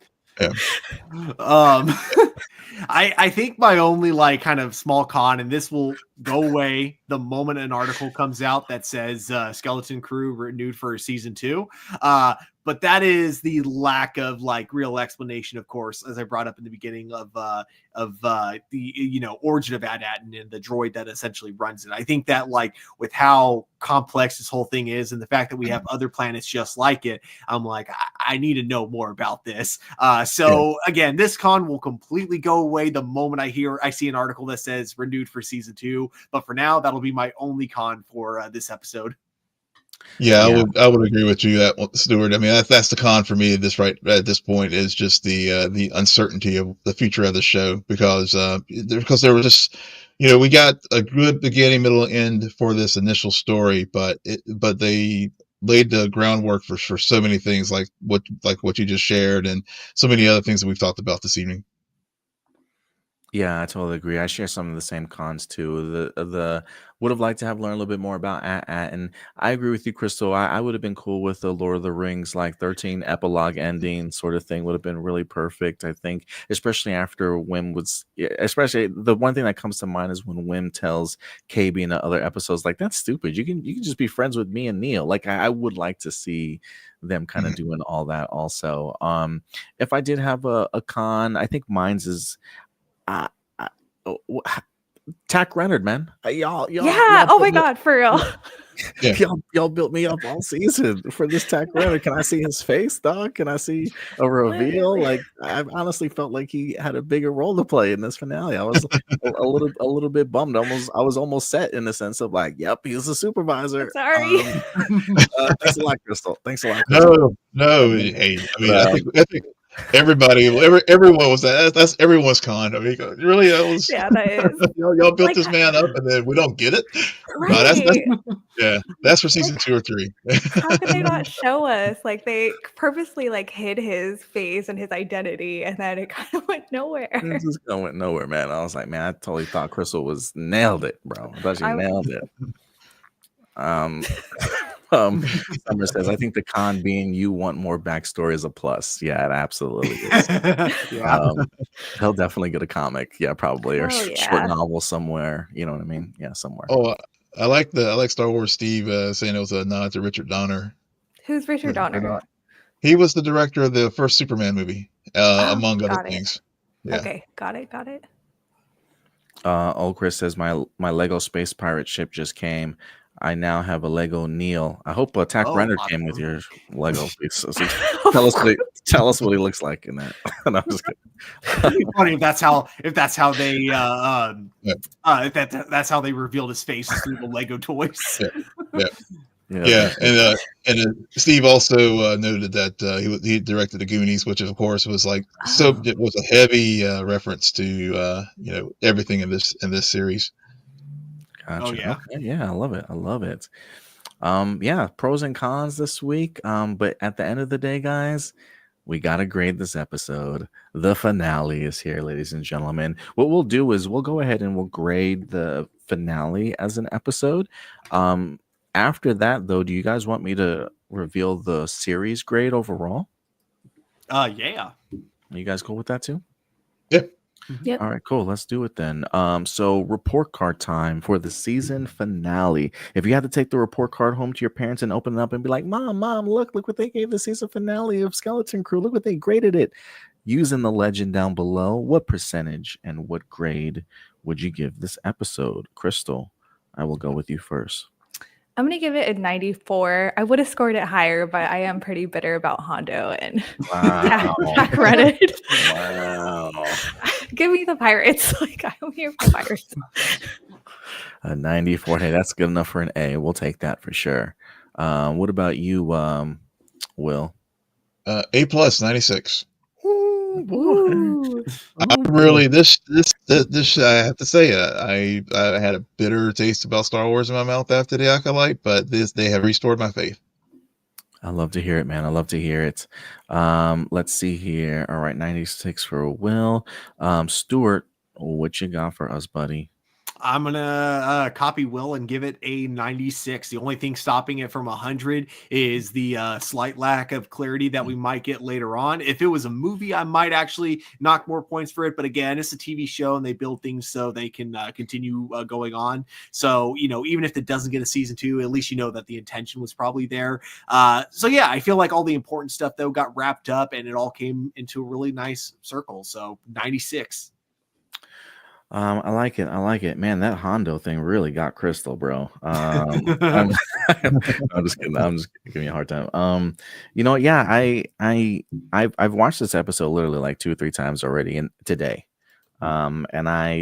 I think my only like kind of small con, and this will go away the moment an article comes out that says Skeleton Crew renewed for season 2. But that is the lack of like real explanation, of course, as I brought up in the beginning of the origin of At-Attin and the droid that essentially runs it. I think that like with how complex this whole thing is and the fact that we have other planets just like it, I'm like, I need to know more about this. So again, this con will completely go away the moment I see an article that says renewed for season 2. But for now, that'll be my only con for this episode. Yeah, I would agree with you, that Stuart. I mean, that's the con for me. Right at this point is just the uncertainty of the future of the show because there was just, we got a good beginning, middle, and end for this initial story, but they laid the groundwork for so many things like what you just shared and so many other things that we've talked about this evening. Yeah, I totally agree. I share some of the same cons too. The would have liked to have learned a little bit more about and I agree with you, Crystal. I would have been cool with the Lord of the Rings like 13 epilogue ending sort of thing. Would have been really perfect, I think, especially after Wim was. Especially the one thing that comes to mind is when Wim tells KB in the other episodes, like, that's stupid. You can just be friends with me and Neil. Like I would like to see them kind of doing all that also. If I did have a con, I think mine's is. Tack Renard, man. Y'all oh my god, for real. Y'all built me up all season for this Tack Renard. Can I see his face, dog? Can I see a reveal? Like I honestly felt like he had a bigger role to play in this finale. I was a little bit bummed. I was almost set in the sense of like, yep, he's a supervisor. Sorry. Thanks a lot, Crystal. Thanks a lot, Crystal. No. Hey, I mean, I think everyone was that's everyone's con. I mean, really, that was that is. Y'all built this man up, and then we don't get it. Right. No, that's for season 2 or 3. How could they not show us? Like they purposely like hid his face and his identity, and then it kind of went nowhere. It just went nowhere, man. I was like, man, I totally thought Crystal was nailed it, bro. I thought she nailed it. Summer says, I think the con being you want more backstory is a plus. Yeah, it absolutely is. He'll definitely get a comic. Yeah, probably. Or short novel somewhere. You know what I mean? Yeah, somewhere. Oh, I like Star Wars Steve saying it was a nod to Richard Donner. Who's Richard Donner? He was the director of the first Superman movie, among other got it. things. Yeah. Okay, got it. Chris says my Lego Space Pirate ship just came. I now have a Lego Neil. I hope Tack Renner came with your Lego piece. So tell us what he looks like in that. No, I'm just kidding. Funny if that's how they that's how they revealed his face through the Lego toys. Yeah. And Steve also noted that he directed the Goonies, which of course was like it was a heavy reference to everything in this series. Gotcha. Oh yeah. Okay. Yeah, I love it. Yeah, pros and cons this week. But at the end of the day, guys, we gotta grade this episode. The finale is here, ladies and gentlemen. What we'll do is we'll go ahead and we'll grade the finale as an episode. After that, though, do you guys want me to reveal the series grade overall? Yeah. Are you guys cool with that too? Yep. All right, cool. Let's do it then. So report card time for the season finale. If you had to take the report card home to your parents and open it up and be like, Mom, look what they gave the season finale of Skeleton Crew. Look what they graded it. Using the legend down below, what percentage and what grade would you give this episode? Crystal, I will go with you first. I'm going to give it a 94. I would have scored it higher, but I am pretty bitter about Hondo and Jack Reddit. Wow. Give me the pirates. Like, I'm here for pirates. A 94. Hey, that's good enough for an A. We'll take that for sure. What about you, Will? A plus 96. Ooh. I really this I have to say I had a bitter taste about Star Wars in my mouth after the Acolyte, but they have restored my faith. I love to hear it, man. I love to hear it. Let's see here. All right, 96 for Will. Stuart, what you got for us, buddy? I'm gonna copy Will and give it a 96. The only thing stopping it from 100 is the slight lack of clarity that we might get later on. If it was a movie, I might actually knock more points for it. But again, it's a TV show and they build things so they can continue going on. So, even if it doesn't get a season 2, at least that the intention was probably there. So yeah, I feel like all the important stuff though got wrapped up and it all came into a really nice circle. So 96. I like it. Man, that Hondo thing really got Crystal, bro. I'm just kidding. I'm just giving you a hard time. Yeah, I've watched this episode literally like 2 or 3 times already today. And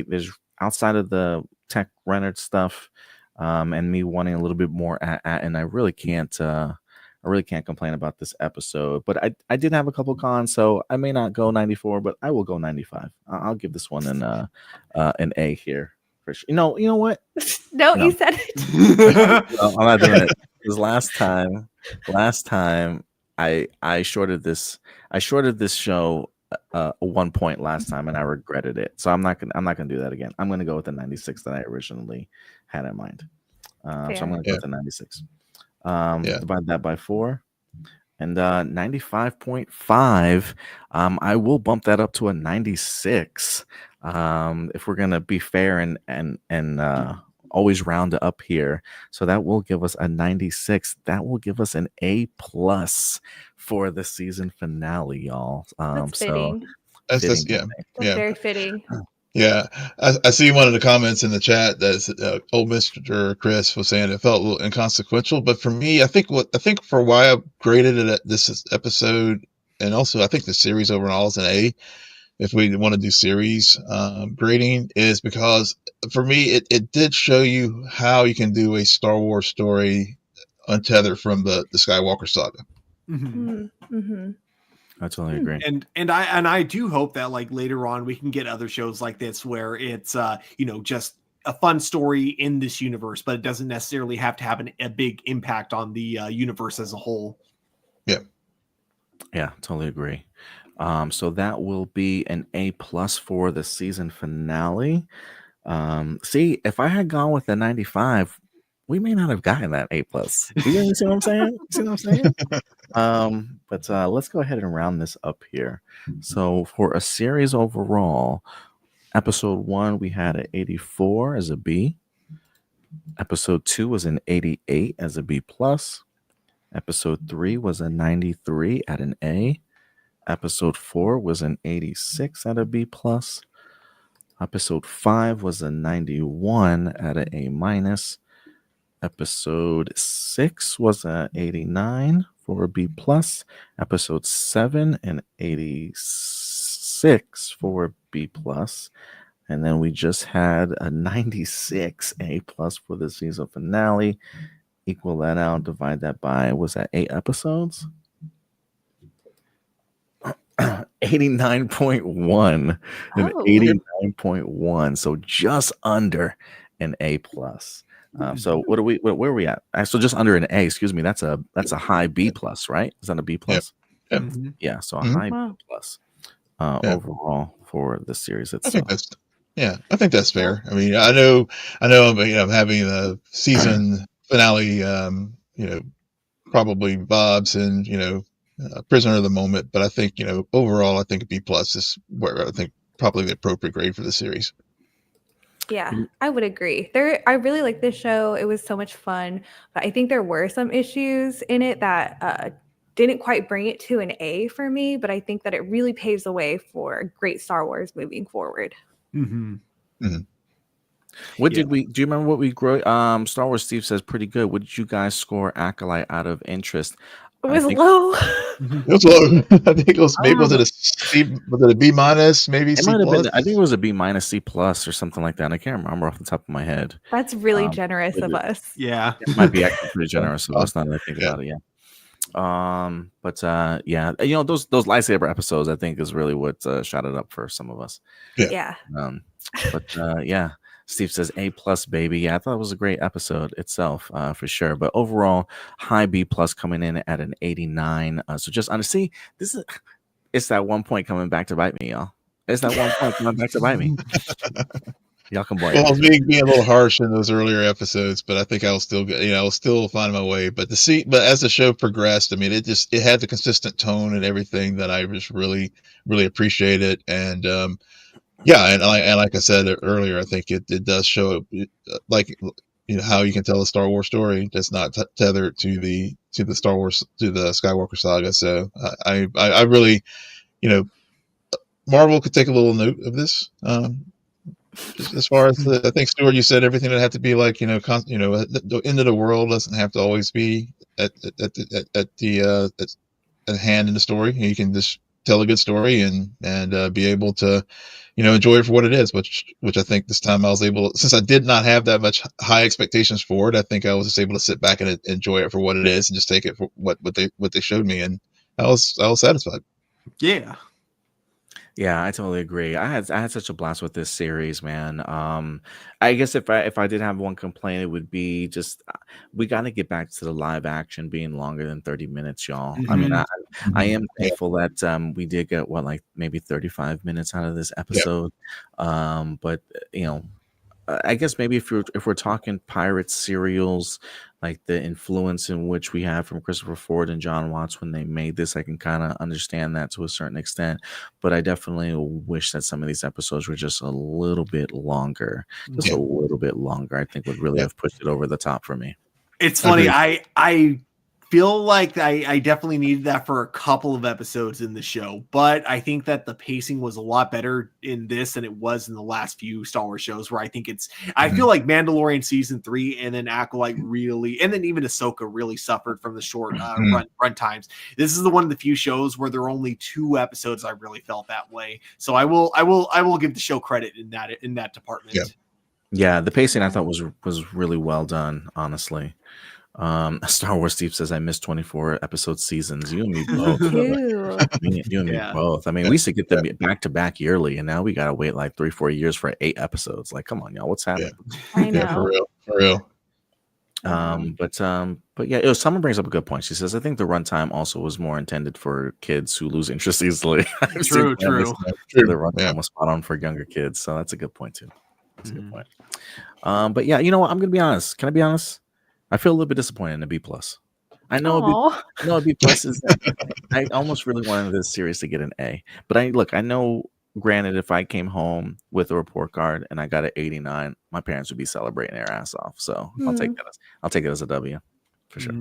there's outside of the Tech Renard stuff, and me wanting a little bit more and I really can't complain about this episode, but I did have a couple cons, so I may not go 94, but I will go 95. I'll give this one an A here for sure. You know what? No, you said it. No, I'm not doing it. Because last time I shorted this show 1 point last time, and I regretted it. So I'm not gonna do that again. I'm gonna go with the 96 that I originally had in mind. So I'm gonna go with the 96. Divide that by 4 and 95.5. I will bump that up to a 96 if we're gonna be fair and always round up here. So that will give us a 96. That will give us an A plus for the season finale, y'all. That's fitting. That's very fitting. Yeah, I see one of the comments in the chat that old Mr. Chris was saying it felt a little inconsequential, but for me, I think for why I graded it at this episode, and also I think the series overall is an A, if we want to do series grading, is because for me it did show you how you can do a Star Wars story untethered from the Skywalker saga. Mm-hmm. Mm-hmm. I totally agree. And I do hope that like later on we can get other shows like this where it's just a fun story in this universe, but it doesn't necessarily have to have a big impact on the universe as a whole. Yeah, totally agree. So that will be an A plus for the season finale. See, if I had gone with the 95, we may not have gotten that A plus. You see what I'm saying? But let's go ahead and round this up here. So for a series overall, episode 1 we had an 84 as a B. Episode 2 was an 88 as a B plus. Episode 3 was a 93 at an A. Episode 4 was an 86 at a B plus. Episode 5 was a 91 at an A minus. Episode 6 was a 89 for a B plus. Episode 7 an 86 for a B plus. And then we just had a 96 A plus for the season finale. Equal that out, divide that by, was that 8 episodes? 89.1 and Oh. 89.1. So just under an A plus. So where are we at? So just under an A, excuse me. That's a high B plus, right? Is that a B plus? Yep. Mhm. Yeah, so a Mhm. high Wow. B plus Yeah. overall for the series I itself. think that's fair. I mean, I know, I'm having a season finale, probably vibes and, prisoner of the moment, but I think, overall, I think a B plus is where I think probably the appropriate grade for the series. Yeah, I would agree. I really like this show. It was so much fun, but I think there were some issues in it that didn't quite bring it to an A for me, but I think that it really paves the way for great Star Wars moving forward. Mhm. What Yeah. do you remember what we grow? Star Wars Steve says pretty good. What did you guys score Acolyte out of interest? It I was think- low. It was low. I think it was maybe was it a B minus, maybe It C might have plus? been. I think it was a B minus, C plus, or something like that. I can't remember off the top of my head. That's really Um, generous of us. Yeah. It might be actually pretty generous of us now that I think Yeah. about it. Yeah. But yeah, those lightsaber episodes I think is really what shot it up for some of us. Yeah. But yeah, Steve says A plus, baby. Yeah, I thought it was a great episode itself, for sure. But overall, high B plus coming in at an 89. So just see, it's that one point coming back to bite me, y'all. It's that one point coming back to bite me. Y'all can blame. Well, I was being a little harsh in those earlier episodes, but I think I was still, I was still finding my way. But as the show progressed, I mean, it had the consistent tone and everything that I just really, really appreciated. And yeah, and like I said earlier, I think it does show like how you can tell a Star Wars story that's not tethered to the Star Wars, to the Skywalker saga. So I really, Marvel could take a little note of this. Just as far as I think, Stuart, you said everything that had to be like, the end of the world doesn't have to always be at hand in the story. You can just tell a good story and be able to, enjoy it for what it is, which I think this time I was able, since I did not have that much high expectations for it, I think I was just able to sit back and enjoy it for what it is and just take it for what they showed me, and I was satisfied. Yeah. Yeah, I totally agree. I had such a blast with this series, man. I guess if I did have one complaint, it would be just we got to get back to the live action being longer than 30 minutes, y'all. I mean, I am thankful that we did get like maybe 35 minutes out of this episode. But I guess maybe if we're talking pirate serials, like the influence in which we have from Christopher Ford and John Watts when they made this, I can kind of understand that to a certain extent. But I definitely wish that some of these episodes were just a little bit longer, just a little bit longer. I think would really have pushed it over the top for me. It's funny. I feel like I definitely needed that for a couple of episodes in the show, but I think that the pacing was a lot better in this than it was in the last few Star Wars shows, where I think I feel like Mandalorian season 3 and then Acolyte really, and then even Ahsoka really suffered from the short run times. This is one of the few shows where there are only 2 episodes I really felt that way. So I will give the show credit in that department. Yeah, the pacing I thought was really well done, honestly. Star Wars Steve says I missed 24 episode seasons. You and me both. Too. You and me both. I mean, we used to get them back to back yearly, and now we gotta wait like 3-4 years for 8 episodes. Like, come on, y'all, what's happening? I know. For real. But yeah, someone brings up a good point. She says, I think the runtime also was more intended for kids who lose interest easily. True. The runtime was spot on for younger kids, so that's a good point too. That's a good point. But yeah, you know what? I'm gonna be honest. Can I be honest? I feel a little bit disappointed in a B plus. I know a B plus is. I almost really wanted this series to get an A, but I know granted, if I came home with a report card and I got an 89, my parents would be celebrating their ass off. So I'll take it as a W for sure.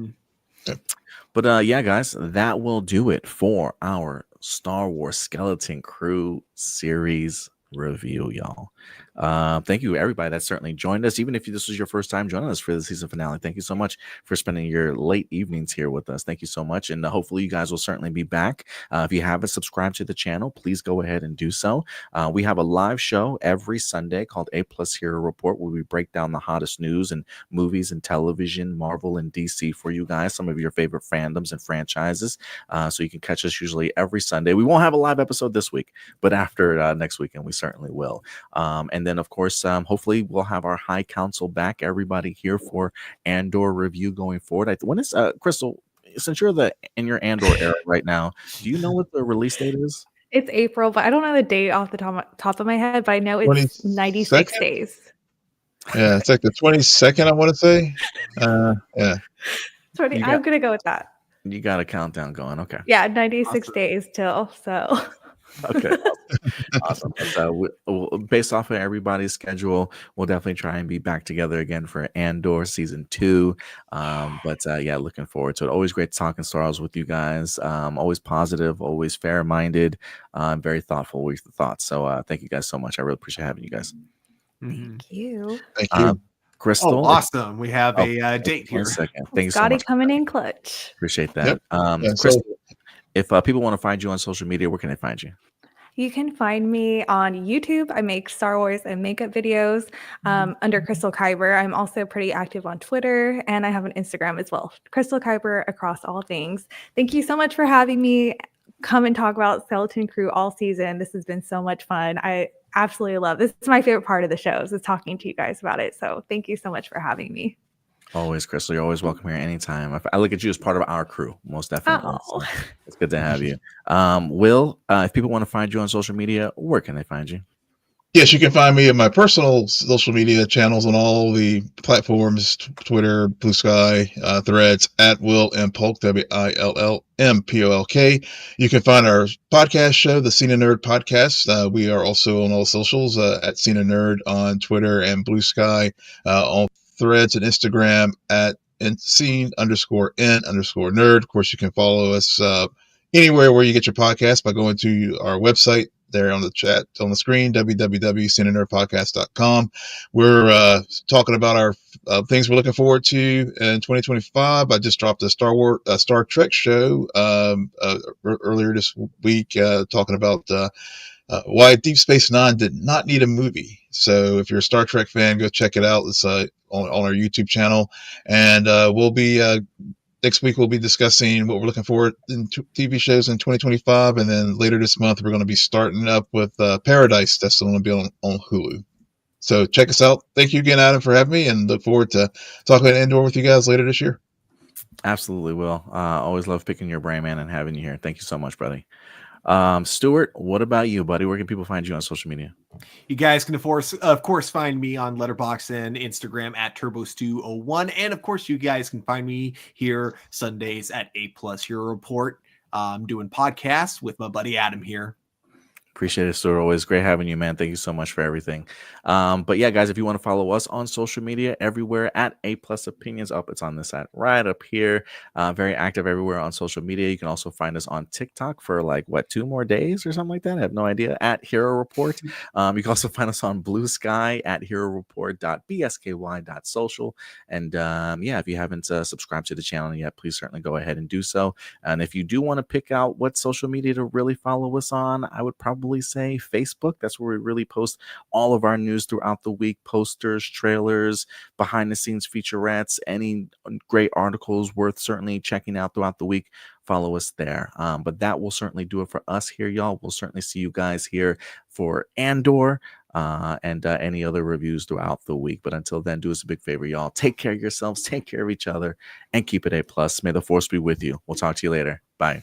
But yeah, guys, that will do it for our Star Wars Skeleton Crew series review, y'all. Thank you everybody that certainly joined us, even if this was your first time joining us for the season finale. Thank you so much for spending your late evenings here with us. Thank you so much, and hopefully you guys will certainly be back. If you haven't subscribed to the channel, please go ahead and do so. We have a live show every Sunday called A+ Hero Report, where we break down the hottest news and movies and television, Marvel and DC for you guys, some of your favorite fandoms and franchises. So you can catch us usually every Sunday. We won't have a live episode this week, but after next weekend we certainly will. And then, of course, hopefully we'll have our High Council back, everybody here for Andor review going forward. When is Crystal? Since you're in your Andor era right now, do you know what the release date is? It's April, but I don't know the date off the top of my head. But I know it's 96 days. Yeah, it's like the 22nd. I want to say. Yeah. I'm gonna go with that. You got a countdown going, okay? Yeah, 96 days till. So. Okay, awesome. Based off of everybody's schedule, we'll definitely try and be back together again for Andor season 2. Yeah, looking forward to it. Always great talking Star Wars with you guys. Always positive, always fair-minded, very thoughtful with the thoughts. So thank you guys so much. I really appreciate having you guys. Thank you. Thank you. Crystal. Oh, awesome. We have a date here. 1 second. Thank you so Scotty much. coming in clutch. Appreciate that. Yep. Crystal, if people want to find you on social media, where can they find you? You can find me on YouTube. I make Star Wars and makeup videos under Crystal Kyber. I'm also pretty active on Twitter, and I have an Instagram as well. Crystal Kyber across all things. Thank you so much for having me come and talk about Skeleton Crew all season. This has been so much fun. I absolutely love this. It's my favorite part of the show is talking to you guys about it. So thank you so much for having me. Always, Crystal. You're always welcome here anytime. I look at you as part of our crew, most definitely. So it's good to have you. Will, if people want to find you on social media, where can they find you? Yes, you can find me at my personal social media channels on all the platforms: Twitter, BlueSky, Threads, at Will M Polk, WILLMPOLK. You can find our podcast show, the Scene Nerd Podcast. We are also on all socials at Scene Nerd on Twitter and BlueSky on Threads and Instagram at scene_n_nerd. Of course, you can follow us anywhere where you get your podcast by going to our website there on the chat on the screen, www.scenernerdpodcast.com. We're talking about our things we're looking forward to in 2025. I just dropped a Star Trek show earlier this week talking about why Deep Space Nine did not need a movie. So if you're a Star Trek fan, go check it out. It's on our YouTube channel. And next week we'll be discussing what we're looking for in TV shows in 2025. And then later this month, we're going to be starting up with Paradise. That's going to be on Hulu. So check us out. Thank you again, Adam, for having me, and look forward to talking about Andor with you guys later this year. Absolutely, Will. Always love picking your brain, man, and having you here. Thank you so much, buddy. Stuart, what about you, buddy? Where can people find you on social media? You guys can, of course, find me on Letterboxd and Instagram at TurboStew01. And, of course, you guys can find me here Sundays at A+ Hero Report. I'm doing podcasts with my buddy Adam here. Appreciate it, Stuart. Always great having you, man. Thank you so much for everything. But yeah, guys, if you want to follow us on social media everywhere at A+ Opinions, it's on this side right up here. Very active everywhere on social media. You can also find us on TikTok for 2 more days or something like that. I have no idea. At Hero Report. You can also find us on BlueSky at HeroReport.bsky.social. And yeah, if you haven't subscribed to the channel yet, please certainly go ahead and do so. And if you do want to pick out what social media to really follow us on, I would probably say Facebook. That's where we really post all of our news throughout the week: posters, trailers, behind the scenes featurettes, any great articles worth certainly checking out throughout the week. Follow us there. But that will certainly do it for us here, y'all. We'll certainly see you guys here for Andor and any other reviews throughout the week. But until then, do us a big favor, y'all. Take care of yourselves, take care of each other, and keep it A+. May the force be with you. We'll talk to you later. Bye.